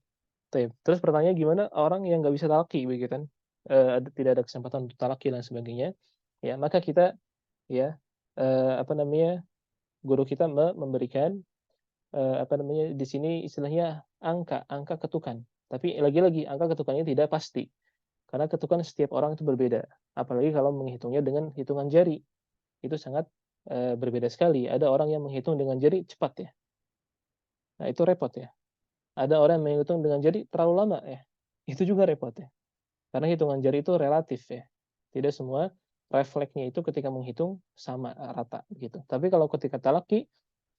Terus pertanyaan gimana orang yang nggak bisa talaqi begitu kan? Tidak ada kesempatan untuk talaqi dan sebagainya. Ya, maka kita ya apa namanya? Guru kita memberikan apa namanya? Di sini istilahnya angka ketukan. Tapi lagi-lagi angka ketukannya tidak pasti. Karena ketukan setiap orang itu berbeda. Apalagi kalau menghitungnya dengan hitungan jari. Itu sangat berbeda sekali. Ada orang yang menghitung dengan jari cepat ya. Nah, itu repot ya. Ada orang yang menghitung dengan jari terlalu lama ya. Itu juga repot ya. Karena hitungan jari itu relatif ya. Tidak semua refleksnya itu ketika menghitung sama rata gitu. Tapi kalau ketika talaki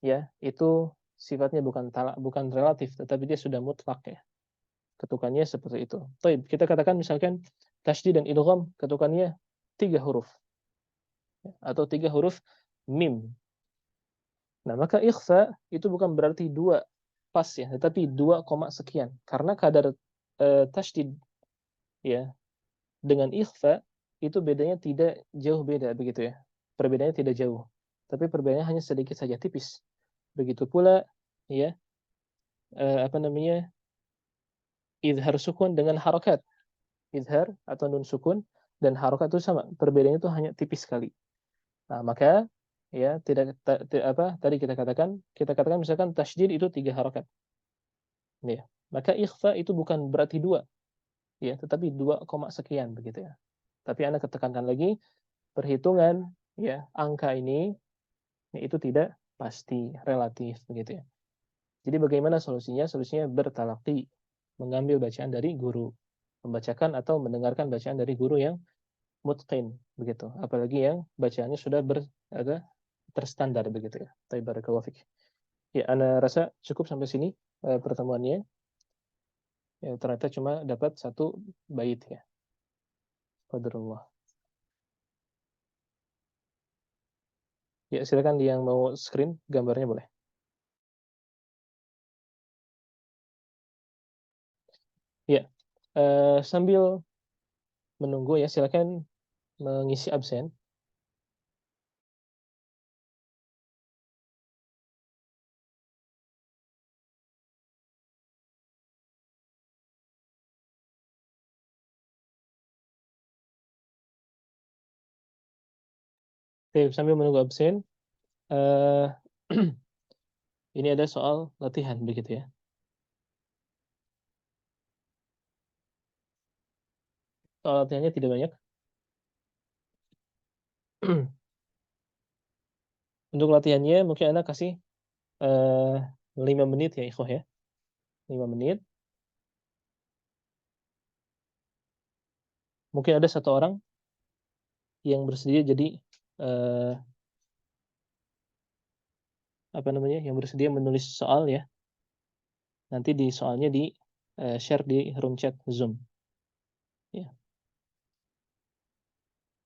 ya itu sifatnya bukan relatif tetapi dia sudah mutlak ya. Ketukannya seperti itu. Baik, kita katakan misalkan tasydid dan idgham ketukannya 3 huruf atau 3 huruf mim. Nah, maka ikhfa itu bukan berarti 2 pas ya, tetapi 2, sekian. Karena kadar tasydid ya dengan ikhfa itu bedanya tidak jauh beda begitu ya. Perbedaannya tidak jauh. Tapi perbedaannya hanya sedikit saja tipis. Begitu pula ya apa namanya? Idhar sukun dengan harokat. Idhar atau nun sukun dan harokat itu sama. Perbedaannya itu hanya tipis sekali. Nah, maka ya tidak apa tadi kita katakan misalkan tasydid itu 3 harokat. Ya. Maka ikhfa itu bukan berarti 2 ya, tetapi 2, sekian begitu ya. Tapi Anda ketekankan lagi perhitungan ya angka ini ya, itu tidak pasti, relatif begitu ya. Jadi bagaimana solusinya? Solusinya bertalaqi, mengambil bacaan dari guru, membacakan atau mendengarkan bacaan dari guru yang mutqin begitu. Apalagi yang bacaannya sudah terstandar begitu ya. Barakallahu fik. Ya, Ana rasa cukup sampai sini pertemuannya. Ya, ternyata cuma dapat 1 bait ya. Qadarullah. Ya, silakan yang mau screen gambarnya boleh. Ya, sambil menunggu ya, silakan mengisi absen. Oke, sambil menunggu absen, ini ada soal latihan begitu ya. Soal latihannya tidak banyak. Untuk latihannya mungkin Anda kasih 5 menit ya ikhwah ya. 5 menit. Mungkin ada 1 orang yang bersedia jadi apa namanya? Yang bersedia menulis soal ya. Nanti di soalnya di share di room chat Zoom. Ya.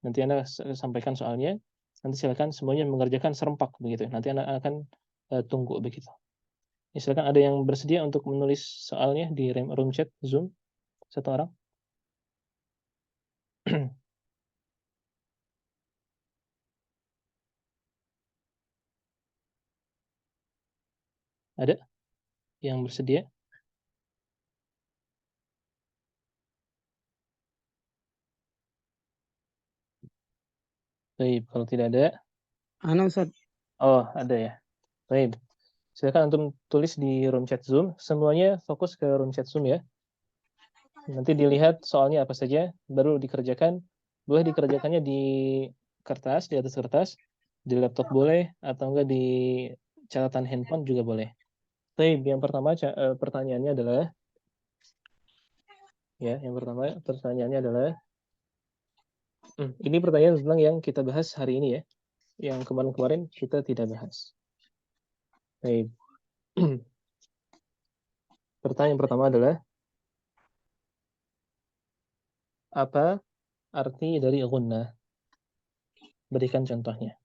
Nanti Anda sampaikan soalnya. Nanti silakan semuanya mengerjakan serempak begitu. Nanti Anda akan tunggu begitu. Ya, silakan ada yang bersedia untuk menulis soalnya di room chat Zoom? Satu orang? Ada yang bersedia? Baik, kalau tidak ada, Ustaz. oh ada ya. Baik, silakan antum tulis di room chat Zoom. Semuanya fokus ke room chat Zoom ya. Nanti dilihat soalnya apa saja, baru dikerjakan. Boleh dikerjakannya di kertas, di atas kertas, di laptop boleh, atau enggak di catatan handphone juga boleh. Baik, yang pertama pertanyaannya adalah, ya, yang pertama pertanyaannya adalah, ini pertanyaan tentang yang kita bahas hari ini ya. Yang kemarin-kemarin kita tidak bahas. Baik. Pertanyaan pertama adalah, apa arti dari gunnah? Berikan contohnya.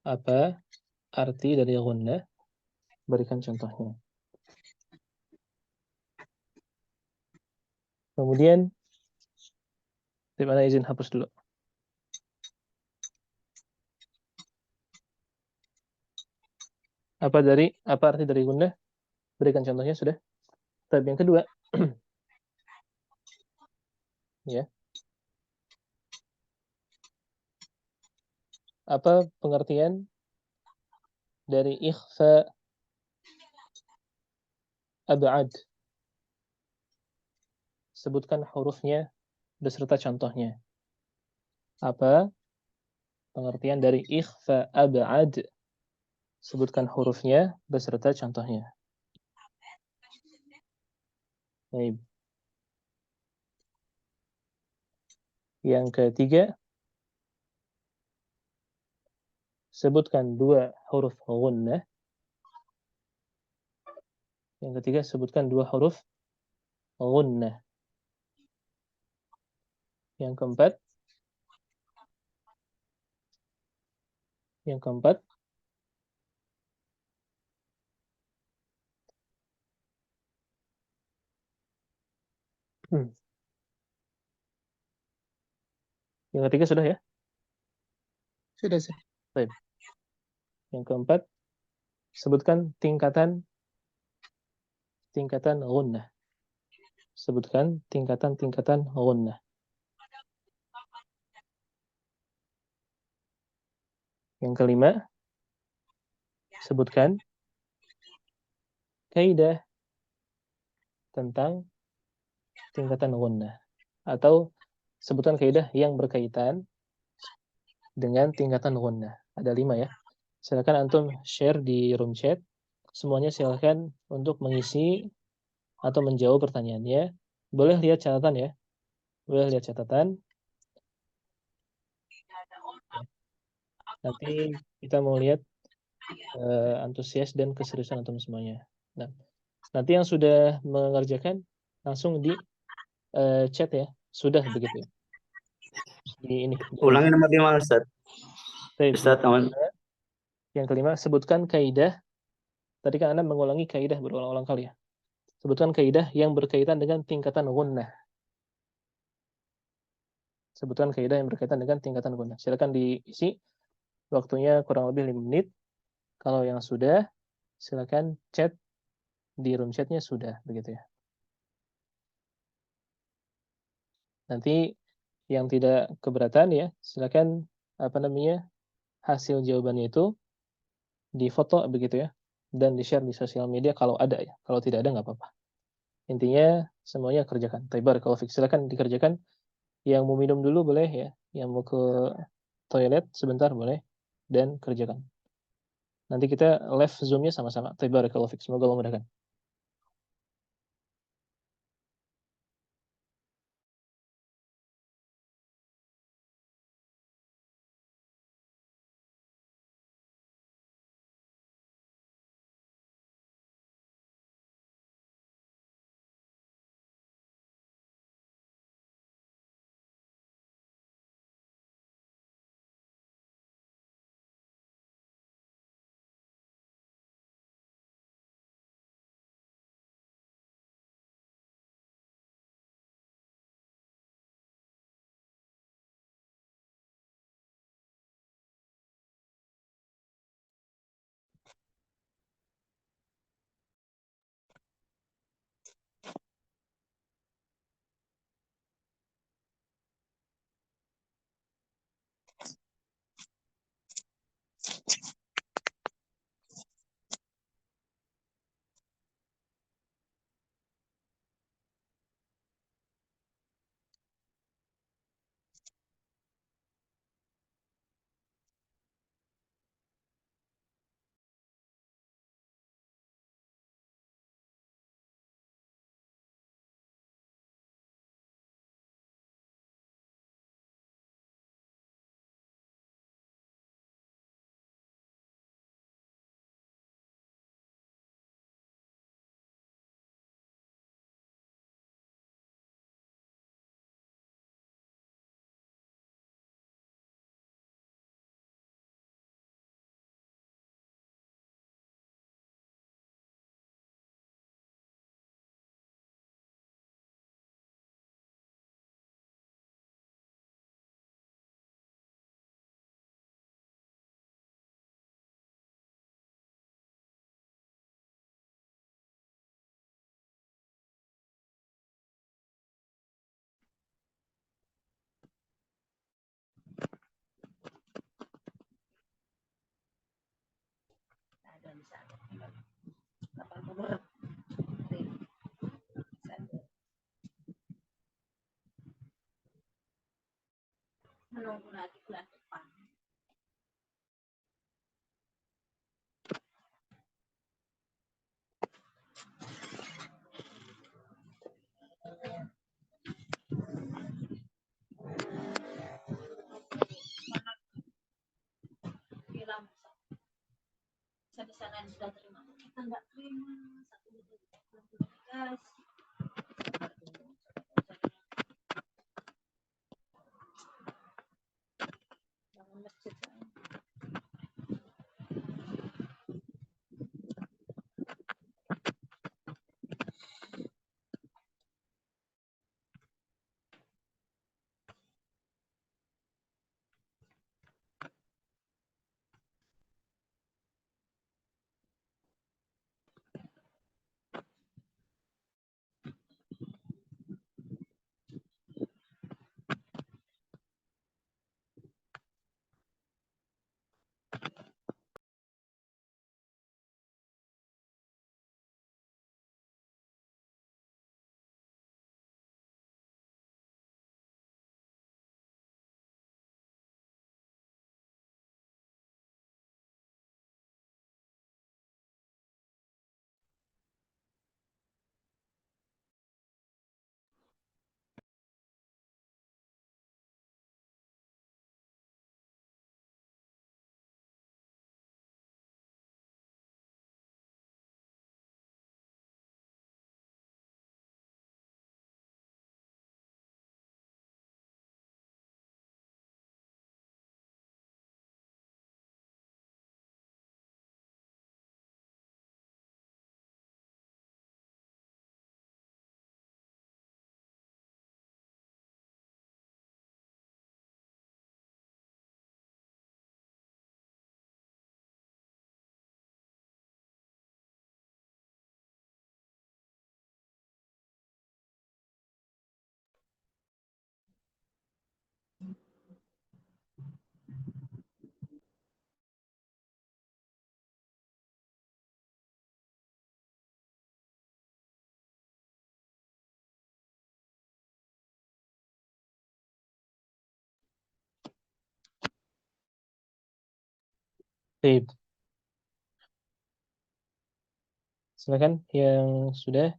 Apa arti dari gunnah? Berikan contohnya. Kemudian, di mana izin hapus dulu. Apa arti dari gunnah? Berikan contohnya sudah. Tapi yang kedua, ya. Apa pengertian dari ikhfa ab'ad? Sebutkan hurufnya beserta contohnya. Apa pengertian dari ikhfa ab'ad? Sebutkan hurufnya beserta contohnya. Baik. Yang ketiga, sebutkan 2 huruf gunnah. Yang ketiga, sebutkan 2 huruf gunnah. Yang keempat, Yang ketiga sudah ya? Sudah, Ustaz. Baik. Yang keempat, sebutkan tingkatan gunnah. Sebutkan tingkatan gunnah. Yang kelima, sebutkan kaidah tentang tingkatan gunnah. Atau sebutkan kaidah yang berkaitan dengan tingkatan gunnah. Ada 5 ya. Silakan antum share di room chat. Semuanya silakan untuk mengisi atau menjawab pertanyaannya. Boleh lihat catatan ya. Boleh lihat catatan. Nanti kita mau lihat antusias dan keseriusan antum semuanya. Nah, nanti yang sudah mengerjakan langsung di chat ya. Sudah begitu ya. Di ini. Ulangi nomor 5, Ustaz. Baik, Ustaz, aman. yang kelima, sebutkan kaidah. Tadi kan Anda mengulangi kaidah berulang-ulang kali ya. Sebutkan kaidah yang berkaitan dengan tingkatan gunnah. Sebutkan kaidah yang berkaitan dengan tingkatan gunnah. Silakan diisi. Waktunya kurang lebih 5 menit. Kalau yang sudah, silakan chat di room chatnya sudah begitu ya. Nanti yang tidak keberatan ya, silakan hasil jawabannya itu difoto begitu ya, dan di-share di sosial media kalau ada ya. Kalau tidak ada nggak apa-apa. Intinya semuanya kerjakan. Barakallahu fiik. Silakan dikerjakan. Yang mau minum dulu boleh ya, yang mau ke toilet sebentar boleh, dan kerjakan. Nanti kita live Zoom-nya sama-sama. Barakallahu fiik. Semoga Allah memudahkan. Menunggu nanti bulan depan. Bilang bisa kan sudah terima, kita nggak terima satu belum dikasih. Bangun masjid. Baik. Silakan yang sudah.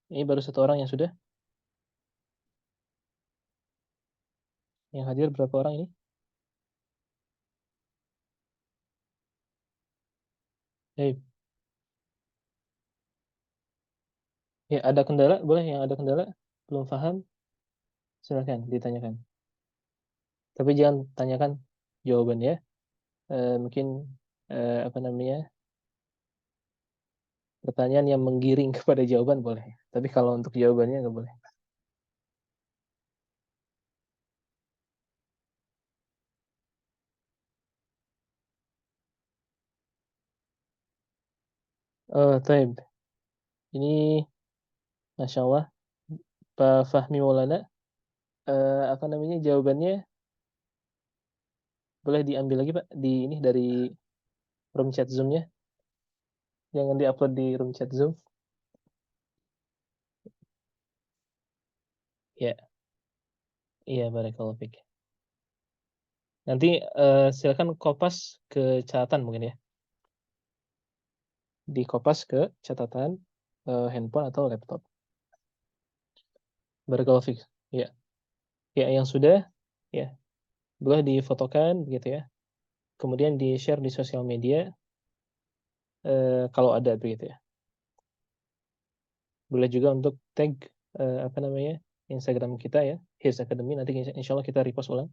Ini baru satu orang yang sudah. Yang hadir berapa orang ini? Baik. Ya, ada kendala? Boleh yang ada kendala? Belum paham? Silakan ditanyakan. Tapi jangan tanyakan jawabannya. Mungkin apa namanya? Pertanyaan yang menggiring kepada jawaban boleh. Tapi kalau untuk jawabannya nggak boleh. Taib. Ini Masya Allah Pak Fahmi Maulana, apa namanya, jawabannya boleh diambil lagi Pak di ini dari room chat Zoom-nya. Jangan diupload di room chat Zoom. Ya, iya barakallahu fiik. Nanti silakan kopas ke catatan mungkin ya. Dikopas ke catatan handphone atau laptop. Barakallahu fiik. Ya. Ya, yang sudah ya boleh difotokan gitu ya. Kemudian di-share di sosial media kalau ada begitu ya. Boleh juga untuk tag apa namanya? Instagram kita ya, His Academy, nanti insya Allah kita repost ulang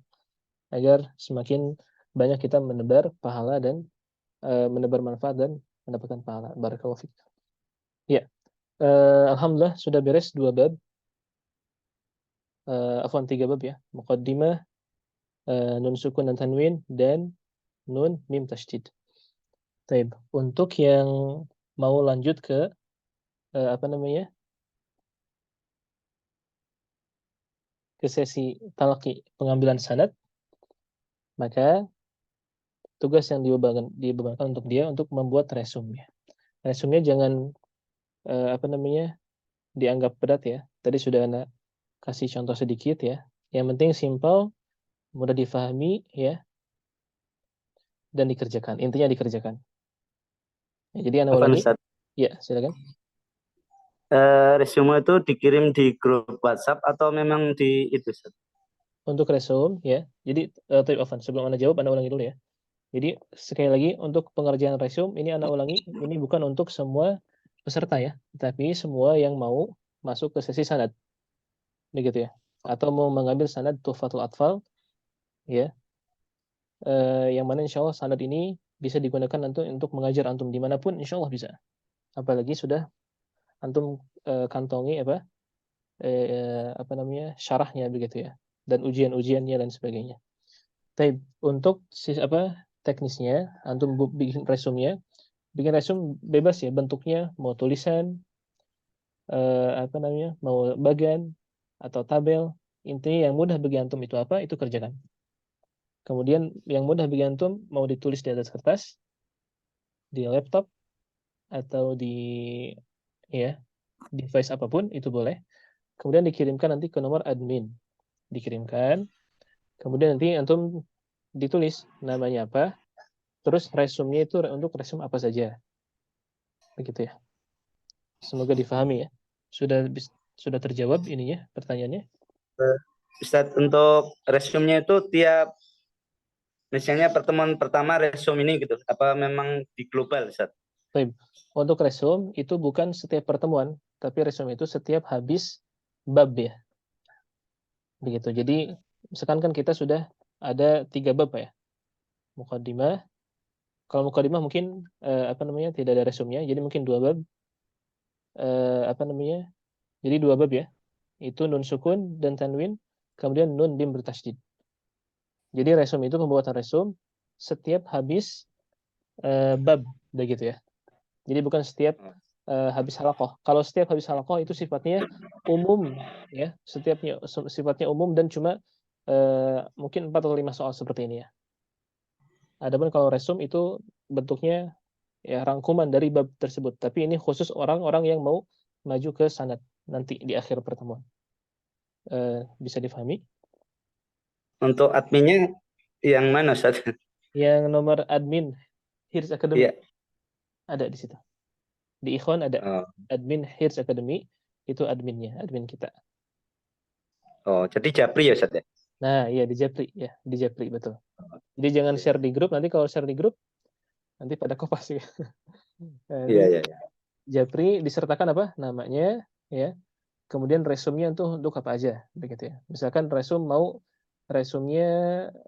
agar semakin banyak kita menebar pahala dan menebar manfaat dan mendapatkan pahala. Barakallahu fiik. Ya. Alhamdulillah sudah beres 2 bab. Afwan 3 bab ya. Muqaddimah, nun sukun dan tanwin, dan nun mim tasydid. Baik, untuk yang mau lanjut ke apa namanya? Ke sesi talaqi pengambilan sanad, maka tugas yang dibebankan untuk dia untuk membuat resume. Resume jangan dianggap berat ya. Tadi sudah Anda kasih contoh sedikit ya. Yang penting simple, mudah difahami ya, dan dikerjakan. Intinya dikerjakan. Ya, jadi Anda Apa ulangi. Ustaz? Ya, silakan. Resume itu dikirim di grup WhatsApp atau memang di itu Ustaz? Untuk resume ya. Jadi sebelum Anda jawab, Anda ulangi dulu ya. Jadi sekali lagi untuk pengerjaan resume ini Anda ulangi, ini bukan untuk semua peserta ya, tapi semua yang mau masuk ke sesi sanad. Begitu ya. Atau mau mengambil sanad Tuhfatul Atfal ya. Yang mana insya Allah sanad ini bisa digunakan untuk mengajar antum dimanapun insya Allah bisa. Apalagi sudah antum kantongi syarahnya begitu ya, dan ujian-ujiannya dan sebagainya. Tapi untuk teknisnya, antum bikin resume-nya, bikin resume bebas ya bentuknya, mau tulisan, mau bagan atau tabel, intinya yang mudah bagi antum itu apa, itu kerjakan. Kemudian yang mudah bagi antum mau ditulis di atas kertas, di laptop, atau di device apapun itu boleh. Kemudian dikirimkan nanti ke nomor admin. Dikirimkan. Kemudian nanti antum ditulis namanya apa. Terus resume-nya itu untuk resume apa saja. Begitu ya. Semoga difahami ya. Sudah terjawab ininya pertanyaannya? Ustaz, untuk resume-nya itu tiap misalnya pertemuan pertama resume ini gitu, apa memang di global Ustaz? Baik. Untuk resume itu bukan setiap pertemuan, tapi resume itu setiap habis bab ya. Begitu. Jadi misalkan kan kita sudah ada 3 bab ya. Muqaddimah. Kalau muqaddimah mungkin tidak ada resume-nya, jadi mungkin 2 bab. Jadi 2 bab ya. Itu nun sukun dan tanwin, kemudian nun mim bertasydid. Jadi resume itu pembuatan resume setiap habis bab begitu ya. Jadi bukan setiap habis halaqah. Kalau setiap habis halaqah itu sifatnya umum ya, sifatnya umum dan cuma mungkin 4 atau 5 soal seperti ini ya. Adapun kalau resume itu bentuknya ya rangkuman dari bab tersebut, tapi ini khusus orang-orang yang mau maju ke sanad nanti di akhir pertemuan. Bisa difahami? Untuk adminnya yang mana Ustaz? Yang nomor admin Hirs Academy Iya. ada di situ. Di Ikhwan ada Oh. admin Hirs Academy, itu adminnya, admin kita. Oh, jadi Japri ya Ustaz ya? Nah, iya di Japri ya, di Japri betul. Jadi jangan share di grup, nanti kalau share di grup nanti pada kopas ya. Iya. Japri disertakan apa? Namanya ya. Kemudian resume-nya untuk apa aja begitu ya. Misalkan resume-nya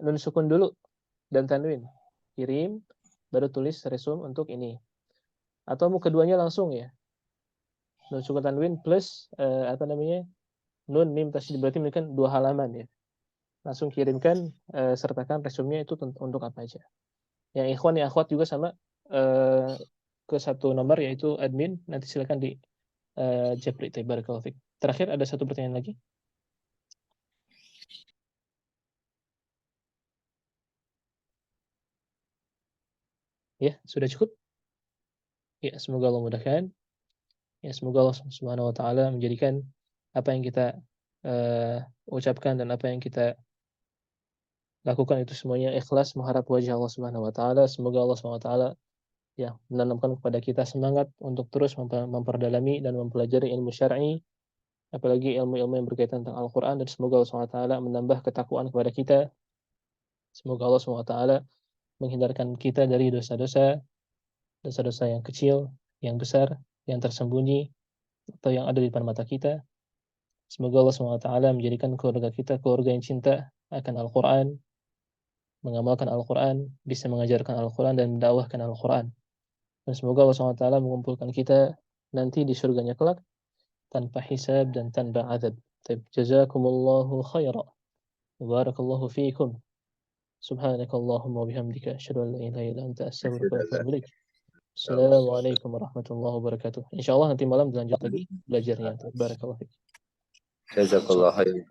nun sukun dulu dan tanwin. Kirim baru tulis resume untuk ini. Atau mau keduanya langsung ya. Nun sukun tanwin plus nun mim tasydid, berarti kan 2 halaman ya. Langsung kirimkan sertakan resume-nya itu untuk apa aja. Yang ikhwan ya akhwat juga sama ke 1 nomor yaitu admin, nanti silakan di Japri. Barakallahu fiik. Terakhir ada 1 pertanyaan lagi. Ya, sudah cukup? Ya, semoga Allah mudahkan. Ya, semoga Allah Subhanahu wa taala menjadikan apa yang kita ucapkan dan apa yang kita lakukan itu semuanya ikhlas mengharap wajah Allah Subhanahu wa taala. Semoga Allah Subhanahu wa taala ya menanamkan kepada kita semangat untuk terus memperdalami dan mempelajari ilmu syar'i, apalagi ilmu-ilmu yang berkaitan tentang Al-Qur'an, dan semoga Allah Subhanahu wa taala menambah ketakwaan kepada kita. Semoga Allah Subhanahu wa taala menghindarkan kita dari dosa-dosa yang kecil, yang besar, yang tersembunyi atau yang ada di depan mata kita. Semoga Allah SWT menjadikan keluarga kita keluarga yang cinta akan Al-Quran, mengamalkan Al-Quran, bisa mengajarkan Al-Quran dan mendakwahkan Al-Quran. Dan semoga Allah SWT mengumpulkan kita nanti di surganya kelak tanpa hisab dan tanpa azab. Jazakumullahu khaira. Barakallahu fiikum. Subhanakallahumma wa bihamdika asyhadu an la ilaha illa anta astaghfiruka wa atubu ilaik. Assalamualaikum warahmatullahi wabarakatuh. Insyaallah nanti malam dilanjut lagi belajarnya. Barakallahu fiik. Jazakallahu khairan.